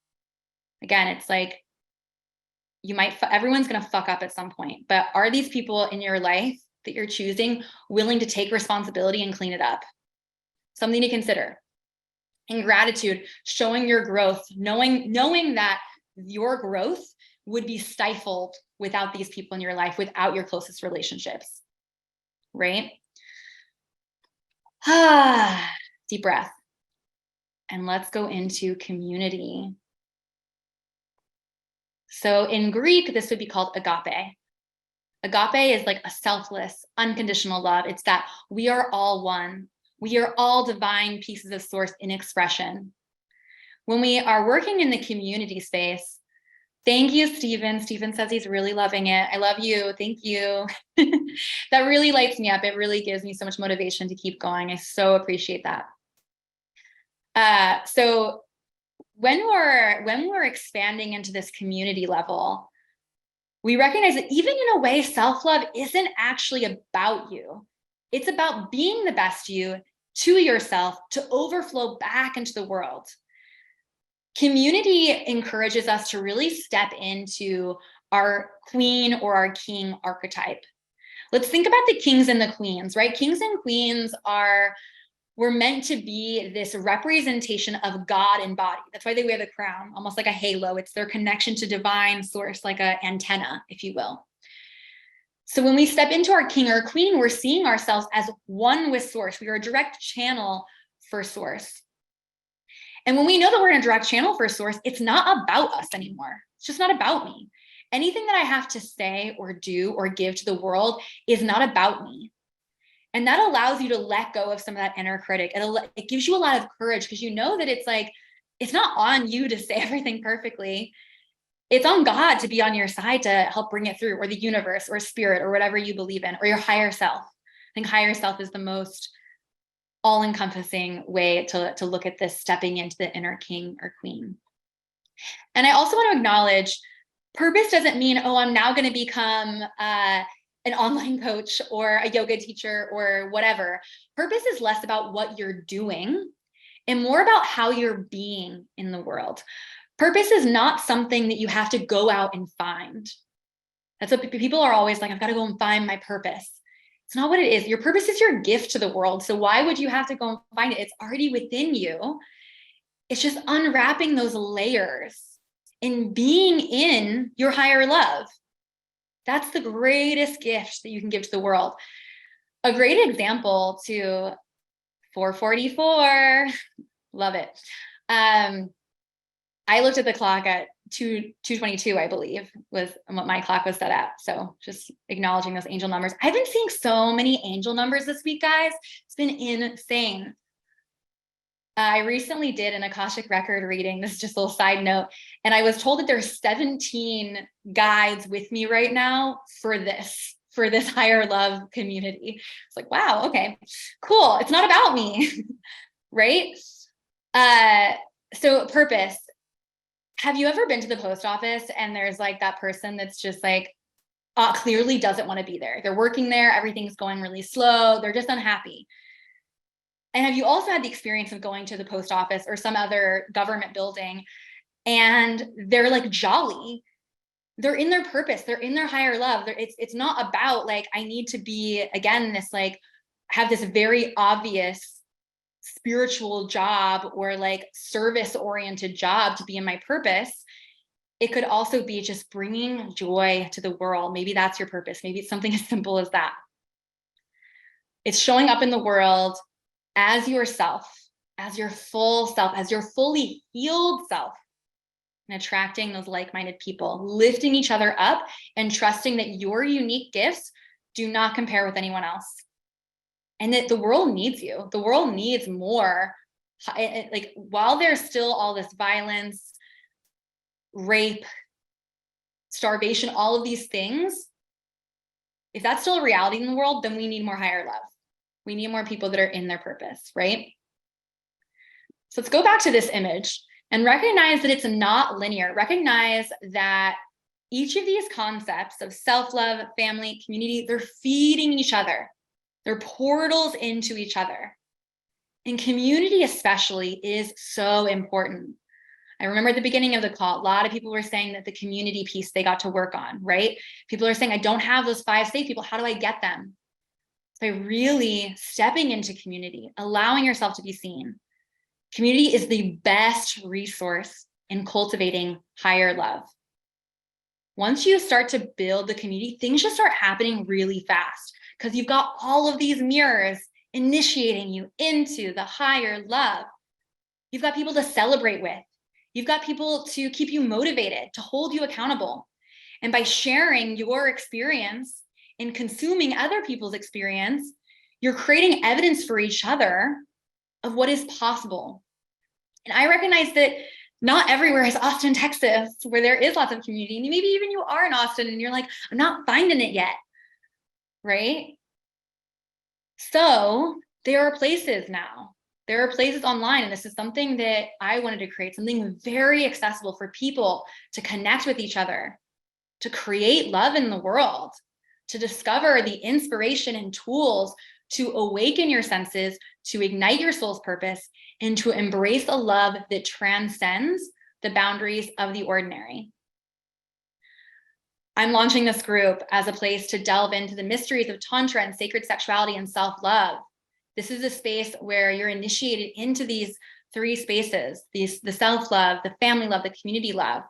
Again, it's like, everyone's going to fuck up at some point, but are these people in your life that you're choosing willing to take responsibility and clean it up? Something to consider. And gratitude, showing your growth, knowing that your growth would be stifled without these people in your life, without your closest relationships, right? Deep breath. And let's go into community. So in Greek, this would be called agape. Agape is like a selfless, unconditional love. It's that we are all one. We are all divine pieces of source in expression. When we are working in the community space, thank you, Stephen. Stephen says he's really loving it. I love you. Thank you. That really lights me up. It really gives me so much motivation to keep going. I so appreciate that. So when we're expanding into this community level, we recognize that even in a way, self-love isn't actually about you. It's about being the best you to yourself to overflow back into the world. Community encourages us to really step into our queen or our king archetype. Let's think about the kings and the queens, right? Kings and queens were meant to be this representation of God embodied. That's why they wear the crown, almost like a halo. It's their connection to divine source, like an antenna, if you will. So when we step into our king or queen, we're seeing ourselves as one with source. We are a direct channel for source. And when we know that we're in a direct channel for source, it's not about us anymore. It's just not about me. Anything that I have to say or do or give to the world is not about me. And that allows you to let go of some of that inner critic. It gives you a lot of courage because you know that it's like, it's not on you to say everything perfectly. It's on God to be on your side to help bring it through, or the universe or spirit or whatever you believe in, or your higher self. I think higher self is the most all-encompassing way to look at this, stepping into the inner king or queen. And I also want to acknowledge purpose doesn't mean, oh, I'm now going to become an online coach or a yoga teacher or whatever. Purpose is less about what you're doing and more about how you're being in the world. Purpose is not something that you have to go out and find. That's what people are always like, I've got to go and find my purpose. It's not what it is. Your purpose is your gift to the world. So why would you have to go and find it? It's already within you. It's just unwrapping those layers and being in your higher love. That's the greatest gift that you can give to the world. A great example to 4:44, love it. I looked at the clock at 2:22, I believe, was what my clock was set at. So just acknowledging those angel numbers. I've been seeing so many angel numbers this week, guys. It's been insane. I recently did an Akashic record reading. This is just a little side note. And I was told that there's 17 guides with me right now for this higher love community. It's like, wow, okay, cool. It's not about me, right? So purpose. Have you ever been to the post office and there's like that person that's just like, clearly doesn't want to be there. They're working there. Everything's going really slow. They're just unhappy. And have you also had the experience of going to the post office or some other government building and they're like jolly? They're in their purpose. They're in their higher love. It's not about like, I need to be, again, this like, have this very obvious spiritual job or like service oriented job to be in my purpose. It could also be just bringing joy to the world. Maybe that's your purpose. Maybe it's something as simple as that. It's showing up in the world as yourself, as your full self, as your fully healed self, and attracting those like-minded people, lifting each other up and trusting that your unique gifts do not compare with anyone else. And that the world needs you. The world needs more. Like, while there's still all this violence, rape, starvation, all of these things, if that's still a reality in the world, then we need more higher love. We need more people that are in their purpose, right? So let's go back to this image and recognize that it's not linear. Recognize that each of these concepts of self-love, family, community, they're feeding each other. They're portals into each other. And community especially is so important. I remember at the beginning of the call, a lot of people were saying that the community piece they got to work on, right? People are saying, I don't have those 5 safe people. How do I get them? By really stepping into community, allowing yourself to be seen. Community is the best resource in cultivating higher love. Once you start to build the community, things just start happening really fast because you've got all of these mirrors initiating you into the higher love. You've got people to celebrate with. You've got people to keep you motivated, to hold you accountable. And by sharing your experience and consuming other people's experience, you're creating evidence for each other of what is possible. And I recognize that not everywhere is Austin, Texas, where there is lots of community. And maybe even you are in Austin and you're like, I'm not finding it yet, right? So there are places now. There are places online, and this is something that I wanted to create, something very accessible for people to connect with each other, to create love in the world, to discover the inspiration and tools to awaken your senses, to ignite your soul's purpose, and to embrace a love that transcends the boundaries of the ordinary. I'm launching this group as a place to delve into the mysteries of Tantra and sacred sexuality and self-love. This is a space where you're initiated into these 3 spaces, the self-love, the family love, the community love,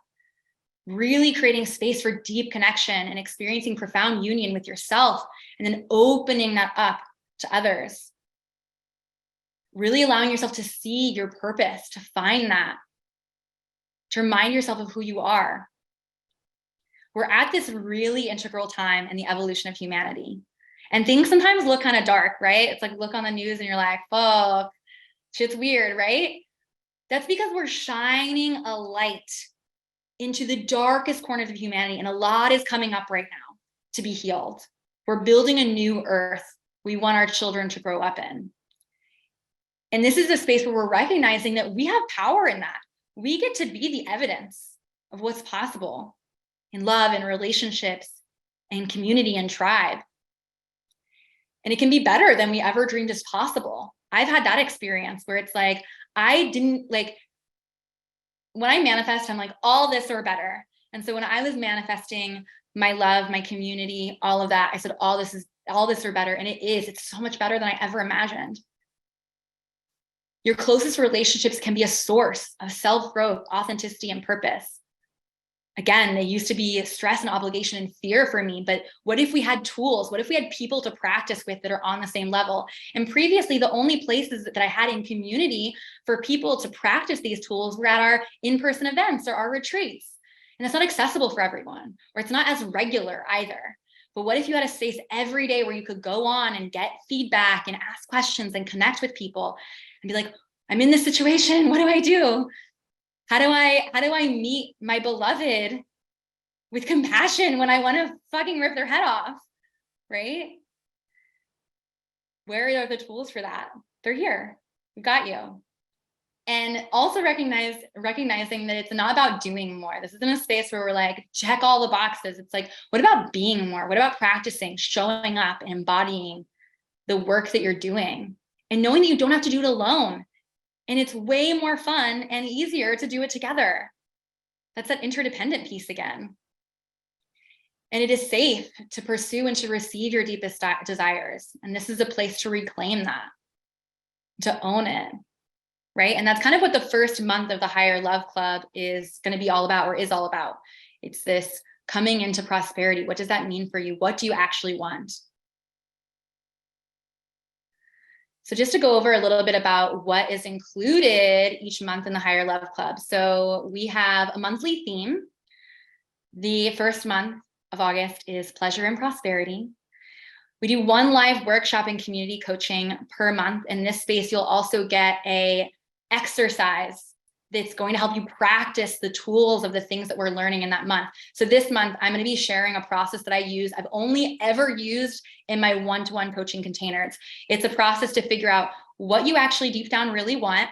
really creating space for deep connection and experiencing profound union with yourself, and then opening that up to others. Really allowing yourself to see your purpose, to find that, to remind yourself of who you are. We're at this really integral time in the evolution of humanity. And things sometimes look kind of dark, right? It's like, look on the news and you're like, fuck, shit's weird, right? That's because we're shining a light into the darkest corners of humanity, and a lot is coming up right now to be healed. We're building a new earth we want our children to grow up in. And this is a space where we're recognizing that we have power in that. We get to be the evidence of what's possible in love and relationships and community and tribe. And it can be better than we ever dreamed is possible. I've had that experience where it's like, when I manifest, I'm like, all this or better. And so when I was manifesting my love, my community, all of that, I said, all this or better. And it's so much better than I ever imagined. Your closest relationships can be a source of self-growth, authenticity, and purpose. Again, they used to be stress and obligation and fear for me, but what if we had tools? What if we had people to practice with that are on the same level? And previously, the only places that I had in community for people to practice these tools were at our in-person events or our retreats. And it's not accessible for everyone, or it's not as regular either. But what if you had a space every day where you could go on and get feedback and ask questions and connect with people and be like, I'm in this situation, what do I do? How do I meet my beloved with compassion when I want to fucking rip their head off, right? Where are the tools for that? They're here. We've got you. And also recognizing that it's not about doing more. This isn't a space where we're like, check all the boxes. It's like, what about being more? What about practicing, showing up, and embodying the work that you're doing, and knowing that you don't have to do it alone. And it's way more fun and easier to do it together. That's that interdependent piece again. And it is safe to pursue and to receive your deepest desires. And this is a place to reclaim that, to own it, right? And that's kind of what the first month of the Higher Love Club is going to be all about, or is all about. It's this coming into prosperity. What does that mean for you? What do you actually want? So just to go over a little bit about what is included each month in the Higher Love Club. So we have a monthly theme. The first month of August is pleasure and prosperity. We do one live workshop and community coaching per month. In this space, you'll also get a exercise that's going to help you practice the tools of the things that we're learning in that month. So this month, I'm going to be sharing a process that I use. I've only ever used in my one-to-one coaching containers. It's a process to figure out what you actually deep down really want,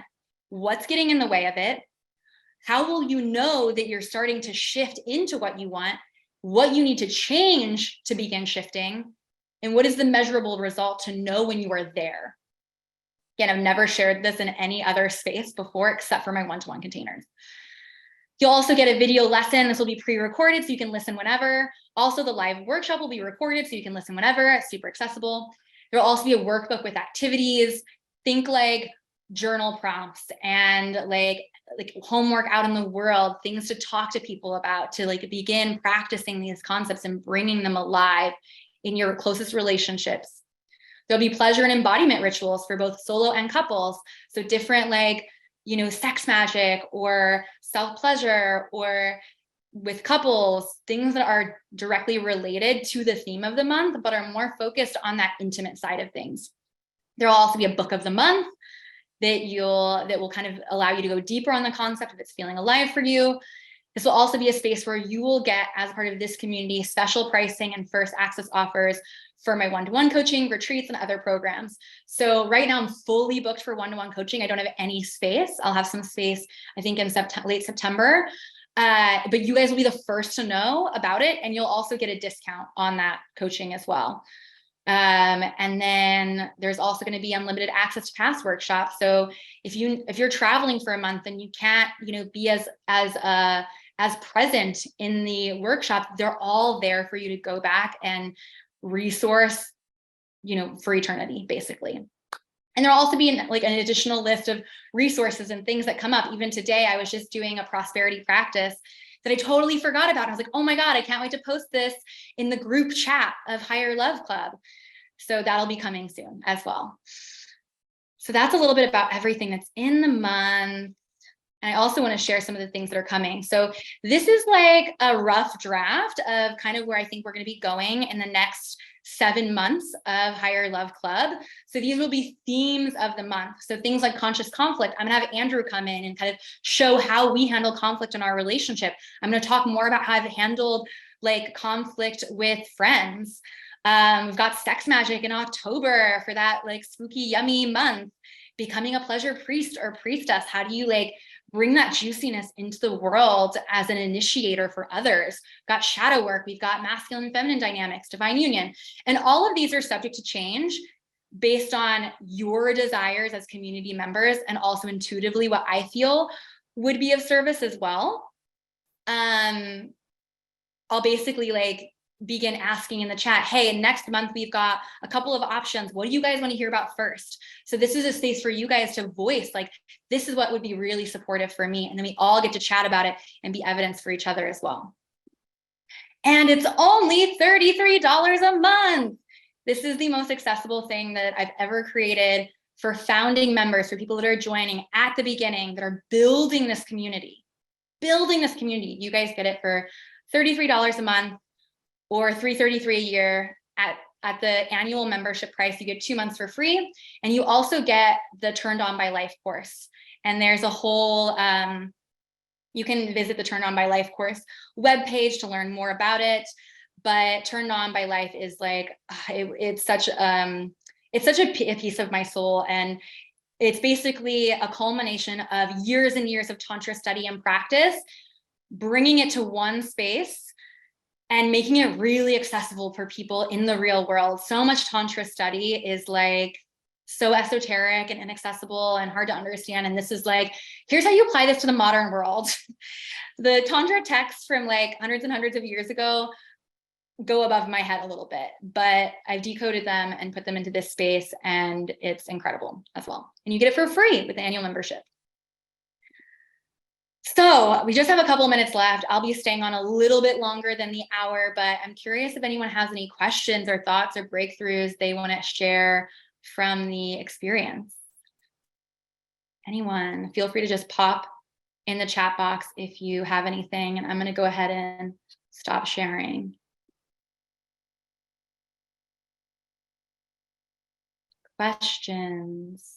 what's getting in the way of it, how will you know that you're starting to shift into what you want, what you need to change to begin shifting, and what is the measurable result to know when you are there. Again, I've never shared this in any other space before except for my one-to-one containers. You'll also get a video lesson. This will be pre-recorded so you can listen whenever. Also, the live workshop will be recorded so you can listen whenever. It's super accessible. There will also be a workbook with activities. Think like journal prompts and like homework out in the world, things to talk to people about, to like begin practicing these concepts and bringing them alive in your closest relationships. There'll be pleasure and embodiment rituals for both solo and couples. So different like, you know, sex magic or self-pleasure, or with couples, things that are directly related to the theme of the month, but are more focused on that intimate side of things. There will also be a book of the month that will kind of allow you to go deeper on the concept if it's feeling alive for you. This will also be a space where you will get, as part of this community, special pricing and first access offers for my one-to-one coaching, retreats, and other programs. So right now I'm fully booked for one-to-one coaching. I don't have any space. I'll have some space, I think, in late September. But you guys will be the first to know about it. And you'll also get a discount on that coaching as well. And then there's also going to be unlimited access to past workshops. So if you're traveling for a month and you can't, you know, be as present in the workshop, they're all there for you to go back and resource, you know, for eternity, basically. And there'll also be like an additional list of resources and things that come up. Even today, I was just doing a prosperity practice that I totally forgot about. I was like, oh my God, I can't wait to post this in the group chat of Higher Love Club. So that'll be coming soon as well. So that's a little bit about everything that's in the month. And I also want to share some of the things that are coming. So this is like a rough draft of kind of where I think we're going to be going in the next 7 months of Higher Love Club. So these will be themes of the month. So things like conscious conflict. I'm going to have Andrew come in and kind of show how we handle conflict in our relationship. I'm going to talk more about how I've handled like conflict with friends. We've got sex magic in October for that like spooky, yummy month. Becoming a pleasure priest or priestess. How do you like bring that juiciness into the world as an initiator for others? We've got shadow work. We've got masculine and feminine dynamics, divine union. And all of these are subject to change based on your desires as community members, and also intuitively what I feel would be of service as well. I'll basically like begin asking in the chat, hey, next month we've got a couple of options. What do you guys want to hear about first? So this is a space for you guys to voice, like, this is what would be really supportive for me. And then we all get to chat about it and be evidence for each other as well. And it's only $33 a month. This is the most accessible thing that I've ever created for founding members, for people that are joining at the beginning, that are building this community. You guys get it for $33 a month, or $333 a year. At the annual membership price, you get 2 months for free. And you also get the Turned On by Life course. And there's a whole, you can visit the Turned On by Life course webpage to learn more about it. But Turned On by Life is like, it's such a piece of my soul. And it's basically a culmination of years and years of Tantra study and practice, bringing it to one space and making it really accessible for people in the real world. So much Tantra study is like so esoteric and inaccessible and hard to understand. And this is like, here's how you apply this to the modern world. The Tantra texts from like hundreds and hundreds of years ago go above my head a little bit, but I've decoded them and put them into this space, and it's incredible as well. And you get it for free with the annual membership. So we just have a couple minutes left. I'll be staying on a little bit longer than the hour, but I'm curious if anyone has any questions or thoughts or breakthroughs they want to share from the experience. Anyone, feel free to just pop in the chat box if you have anything, and I'm going to go ahead and stop sharing. Questions?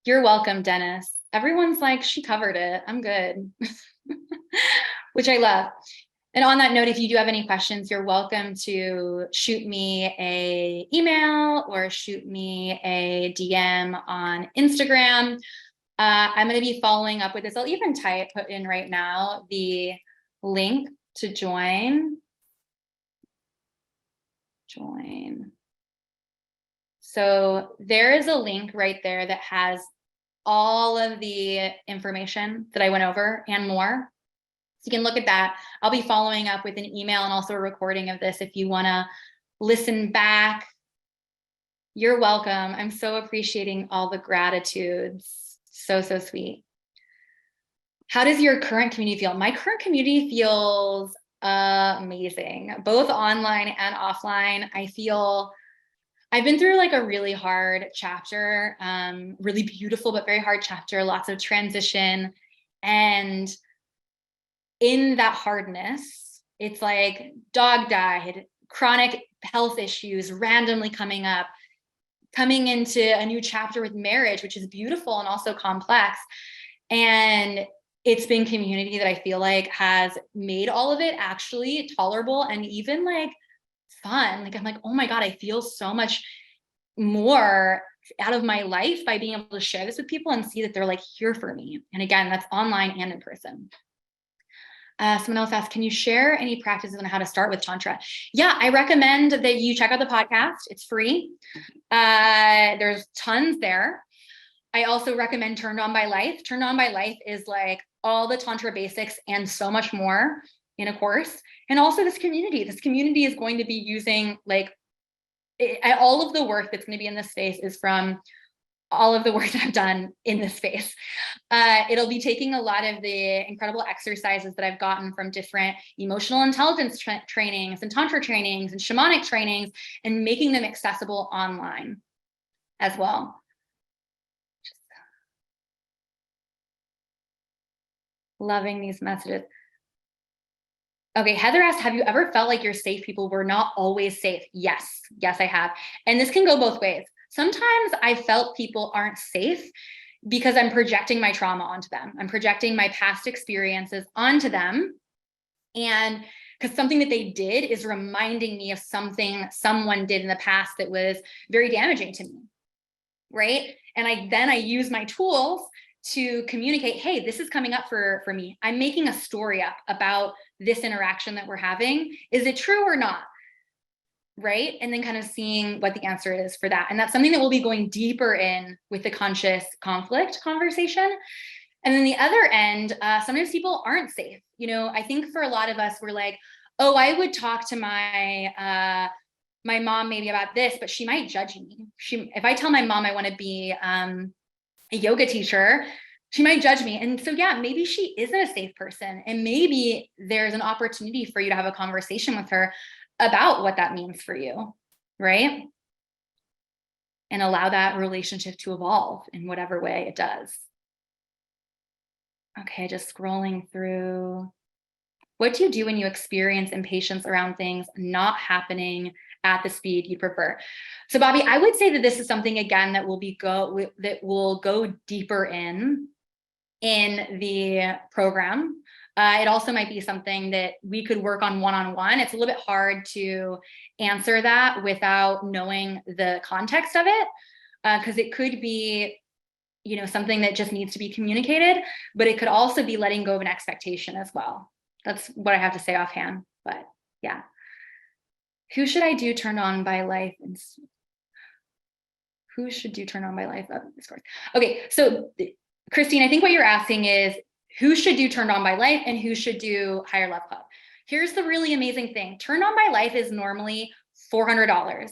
You're welcome, Dennis. Everyone's like, she covered it. I'm good, which I love. And on that note, if you do have any questions, you're welcome to shoot me a email or shoot me a DM on Instagram. I'm going to be following up with this. I'll even put in right now the link to join. So there is a link right there that has all of the information that I went over and more. So you can look at that. I'll be following up with an email and also a recording of this if you want to listen back. You're welcome. I'm so appreciating all the gratitudes. So sweet. How does your current community feel? My current community feels amazing, both online and offline. I feel I've been through like a really hard chapter, really beautiful, but very hard chapter, lots of transition. And in that hardness, it's like dog died, chronic health issues randomly coming up, coming into a new chapter with marriage, which is beautiful and also complex. And it's been community that I feel like has made all of it actually tolerable and even like fun. Like I'm like, oh my God, I feel so much more out of my life by being able to share this with people and see that they're like here for me. And again, that's online and in person. Someone else asked, can you share any practices on how to start with Tantra? Yeah, I recommend that you check out the podcast. It's free. There's tons there. I also recommend Turned On by Life. Turned On by Life is like all the Tantra basics and so much more in a course. And also this community. This community is going to be using like all of the work that's going to be in this space is from all of the work that I've done in this space. It'll be taking a lot of the incredible exercises that I've gotten from different emotional intelligence trainings and Tantra trainings and shamanic trainings and making them accessible online as well. Loving these messages. Okay, Heather asked, have you ever felt like your safe people were not always safe? Yes, I have. And this can go both ways. Sometimes I felt people aren't safe because I'm projecting my trauma onto them. I'm projecting my past experiences onto them. And because something that they did is reminding me of something someone did in the past that was very damaging to me, right? And I use my tools to communicate, hey, this is coming up for me. I'm making a story up about this interaction that we're having. Is it true or not? Right? And then kind of seeing what the answer is for that. And that's something that we'll be going deeper in with the conscious conflict conversation. And then the other end, sometimes people aren't safe. You know, I think for a lot of us, we're like, oh, I would talk to my mom maybe about this, but she might judge me. If I tell my mom I want to be a yoga teacher, she might judge me. And so, yeah, maybe she isn't a safe person. And maybe there's an opportunity for you to have a conversation with her about what that means for you, right? And allow that relationship to evolve in whatever way it does. Okay, just scrolling through. What do you do when you experience impatience around things not happening at the speed you prefer? So, Bobby, I would say that this is something again that will go deeper in the program. It also might be something that we could work on one-on-one. It's a little bit hard to answer that without knowing the context of it, because it could be, you know, something that just needs to be communicated, but it could also be letting go of an expectation as well. That's what I have to say offhand, but yeah. Who should I do Turned On by Life? Who should do Turned On by Life? Okay, so Christine, I think what you're asking is who should do Turned On by Life and who should do Higher Love Club. Here's the really amazing thing. Turned On by Life is normally $400.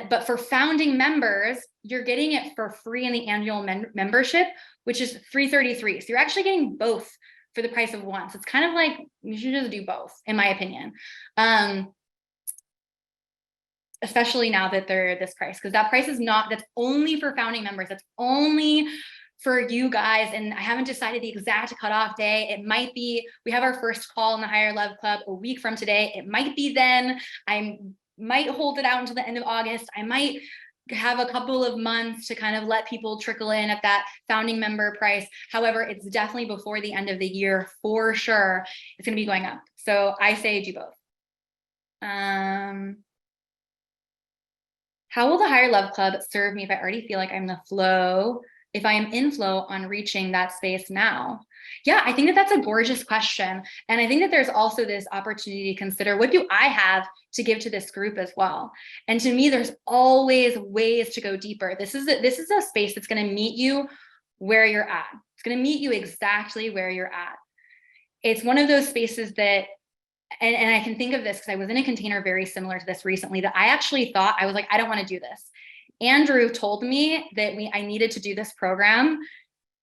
But for founding members, you're getting it for free in the annual membership, which is $333. So you're actually getting both for the price of one. So it's kind of like, you should just do both, in my opinion. Especially now that they're this price, because that price is not, that's only for founding members. That's only for you guys. And I haven't decided the exact cutoff day. It might be, we have our first call in the Higher Love Club a week from today. It might be then. I might hold it out until the end of August. I might have a couple of months to kind of let people trickle in at that founding member price. However, it's definitely before the end of the year for sure. It's going to be going up. So I say do both. How will the Higher Love Club serve me if I already feel like I'm the flow, if I am in flow on reaching that space now? Yeah, I think that that's a gorgeous question. And I think that there's also this opportunity to consider, what do I have to give to this group as well? And to me, there's always ways to go deeper. This is a space that's going to meet you where you're at. It's going to meet you exactly where you're at. It's one of those spaces that, and I can think of this because I was in a container very similar to this recently, that I actually thought, I was like, I don't want to do this. Andrew told me that I needed to do this program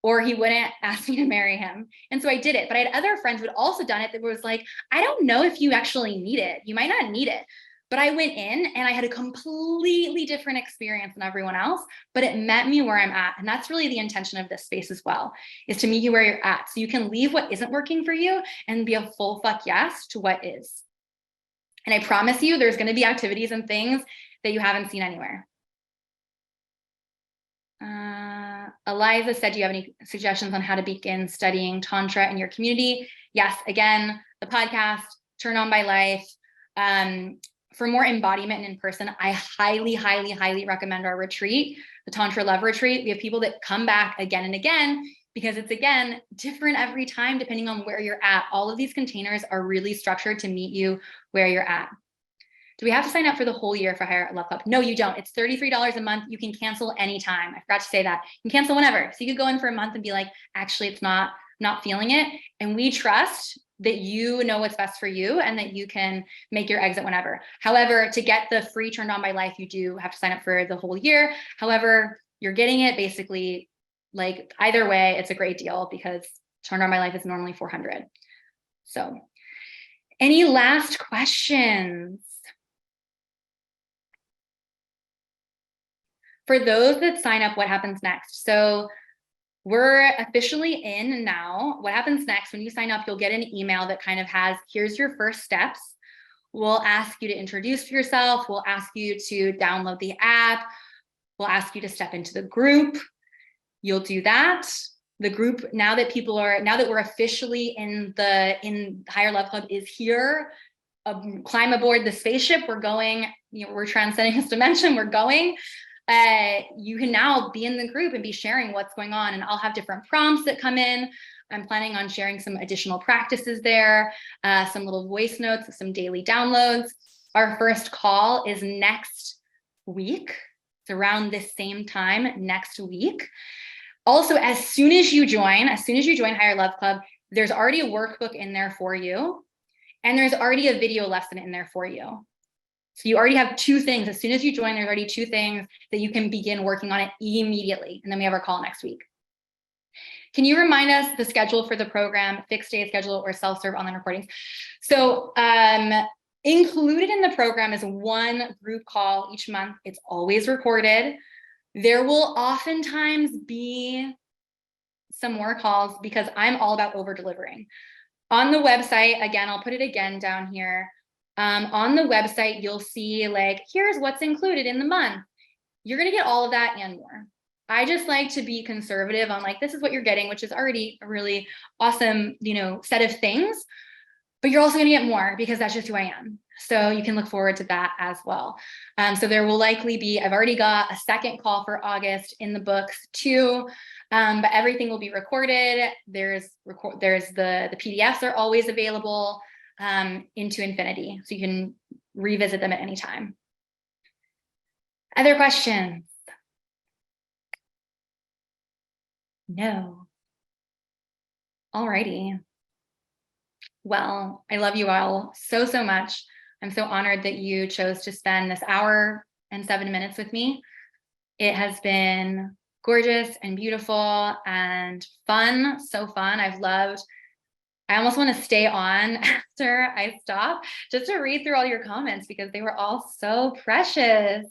or he wouldn't ask me to marry him. And so I did it. But I had other friends who had also done it that was like, I don't know if you actually need it. You might not need it. But I went in and I had a completely different experience than everyone else, but it met me where I'm at. And that's really the intention of this space as well, is to meet you where you're at. So you can leave what isn't working for you and be a full fuck yes to what is. And I promise you, there's going to be activities and things that you haven't seen anywhere. Eliza said, do you have any suggestions on how to begin studying Tantra in your community? Yes, again, the podcast, Turn On by Life. For more embodiment and in person, I highly, highly, highly recommend our retreat, the Tantra Love Retreat. We have people that come back again and again because it's, again, different every time depending on where you're at. All of these containers are really structured to meet you where you're at. Do we have to sign up for the whole year for Higher Love Club? No, you don't. It's $33 a month. You can cancel anytime. I forgot to say that. You can cancel whenever. So you could go in for a month and be like, actually, it's not feeling it. And we trust that you know what's best for you and that you can make your exit whenever. However, to get the free Turned On by Life, you do have to sign up for the whole year. However, you're getting it basically, like, either way, it's a great deal because Turned On by Life is normally $400. So any last questions? For those that sign up, what happens next? So we're officially in now. What happens next? When you sign up, you'll get an email that kind of has, here's your first steps. We'll ask you to introduce yourself. We'll ask you to download the app. We'll ask you to step into the group. You'll do that. The group, now that we're officially in Higher Love Club is here, climb aboard the spaceship. We're going, we're transcending this dimension. We're going. You can now be in the group and be sharing what's going on. And I'll have different prompts that come in. I'm planning on sharing some additional practices there, some little voice notes, some daily downloads. Our first call is next week. It's around this same time next week. Also, as soon as you join Higher Love Club, there's already a workbook in there for you. And there's already a video lesson in there for you. So you already have two things. As soon as you join, there's already two things that you can begin working on it immediately. And then we have our call next week. Can you remind us the schedule for the program, fixed day schedule or self-serve online recordings? So included in the program is one group call each month. It's always recorded. There will oftentimes be some more calls because I'm all about over delivering. On the website, again, I'll put it again down here. On the website, you'll see like, here's what's included in the month. You're going to get all of that and more. I just like to be conservative on like, this is what you're getting, which is already a really awesome, set of things, but you're also going to get more because that's just who I am. So you can look forward to that as well. So there will likely be, I've already got a second call for August in the books too, but everything will be recorded. There's the PDFs are always available. Into infinity. So you can revisit them at any time. Other questions? No. Alrighty. Well, I love you all so, so much. I'm so honored that you chose to spend this hour and 7 minutes with me. It has been gorgeous and beautiful and fun. So fun. I almost want to stay on after I stop just to read through all your comments because they were all so precious.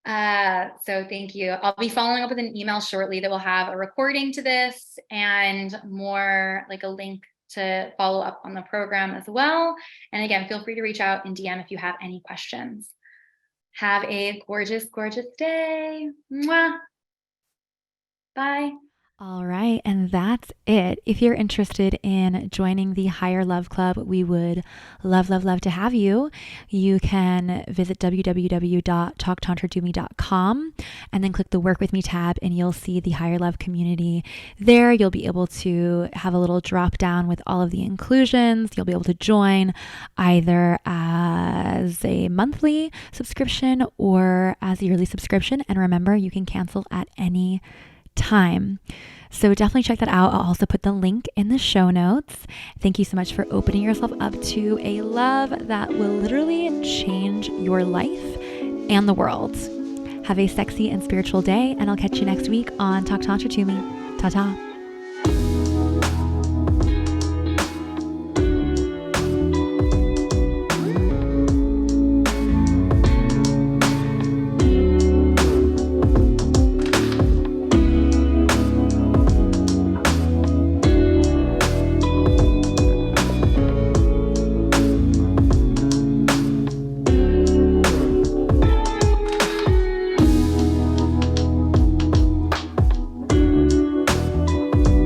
So thank you. I'll be following up with an email shortly that will have a recording to this and more like a link to follow up on the program as well. And again, feel free to reach out in DM if you have any questions. Have a gorgeous, gorgeous day. Mwah. Bye. All right, and that's it. If you're interested in joining the Higher Love Club, we would love, love, love to have you. You can visit www.talktantradumi.com and then click the Work With Me tab, and you'll see the Higher Love community there. You'll be able to have a little drop down with all of the inclusions. You'll be able to join either as a monthly subscription or as a yearly subscription. And remember, you can cancel at any time. So definitely check that out. I'll also put the link in the show notes. Thank you so much for opening yourself up to a love that will literally change your life and the world. Have a sexy and spiritual day, and I'll catch you next week on Talk Tantra to Me. Ta-ta.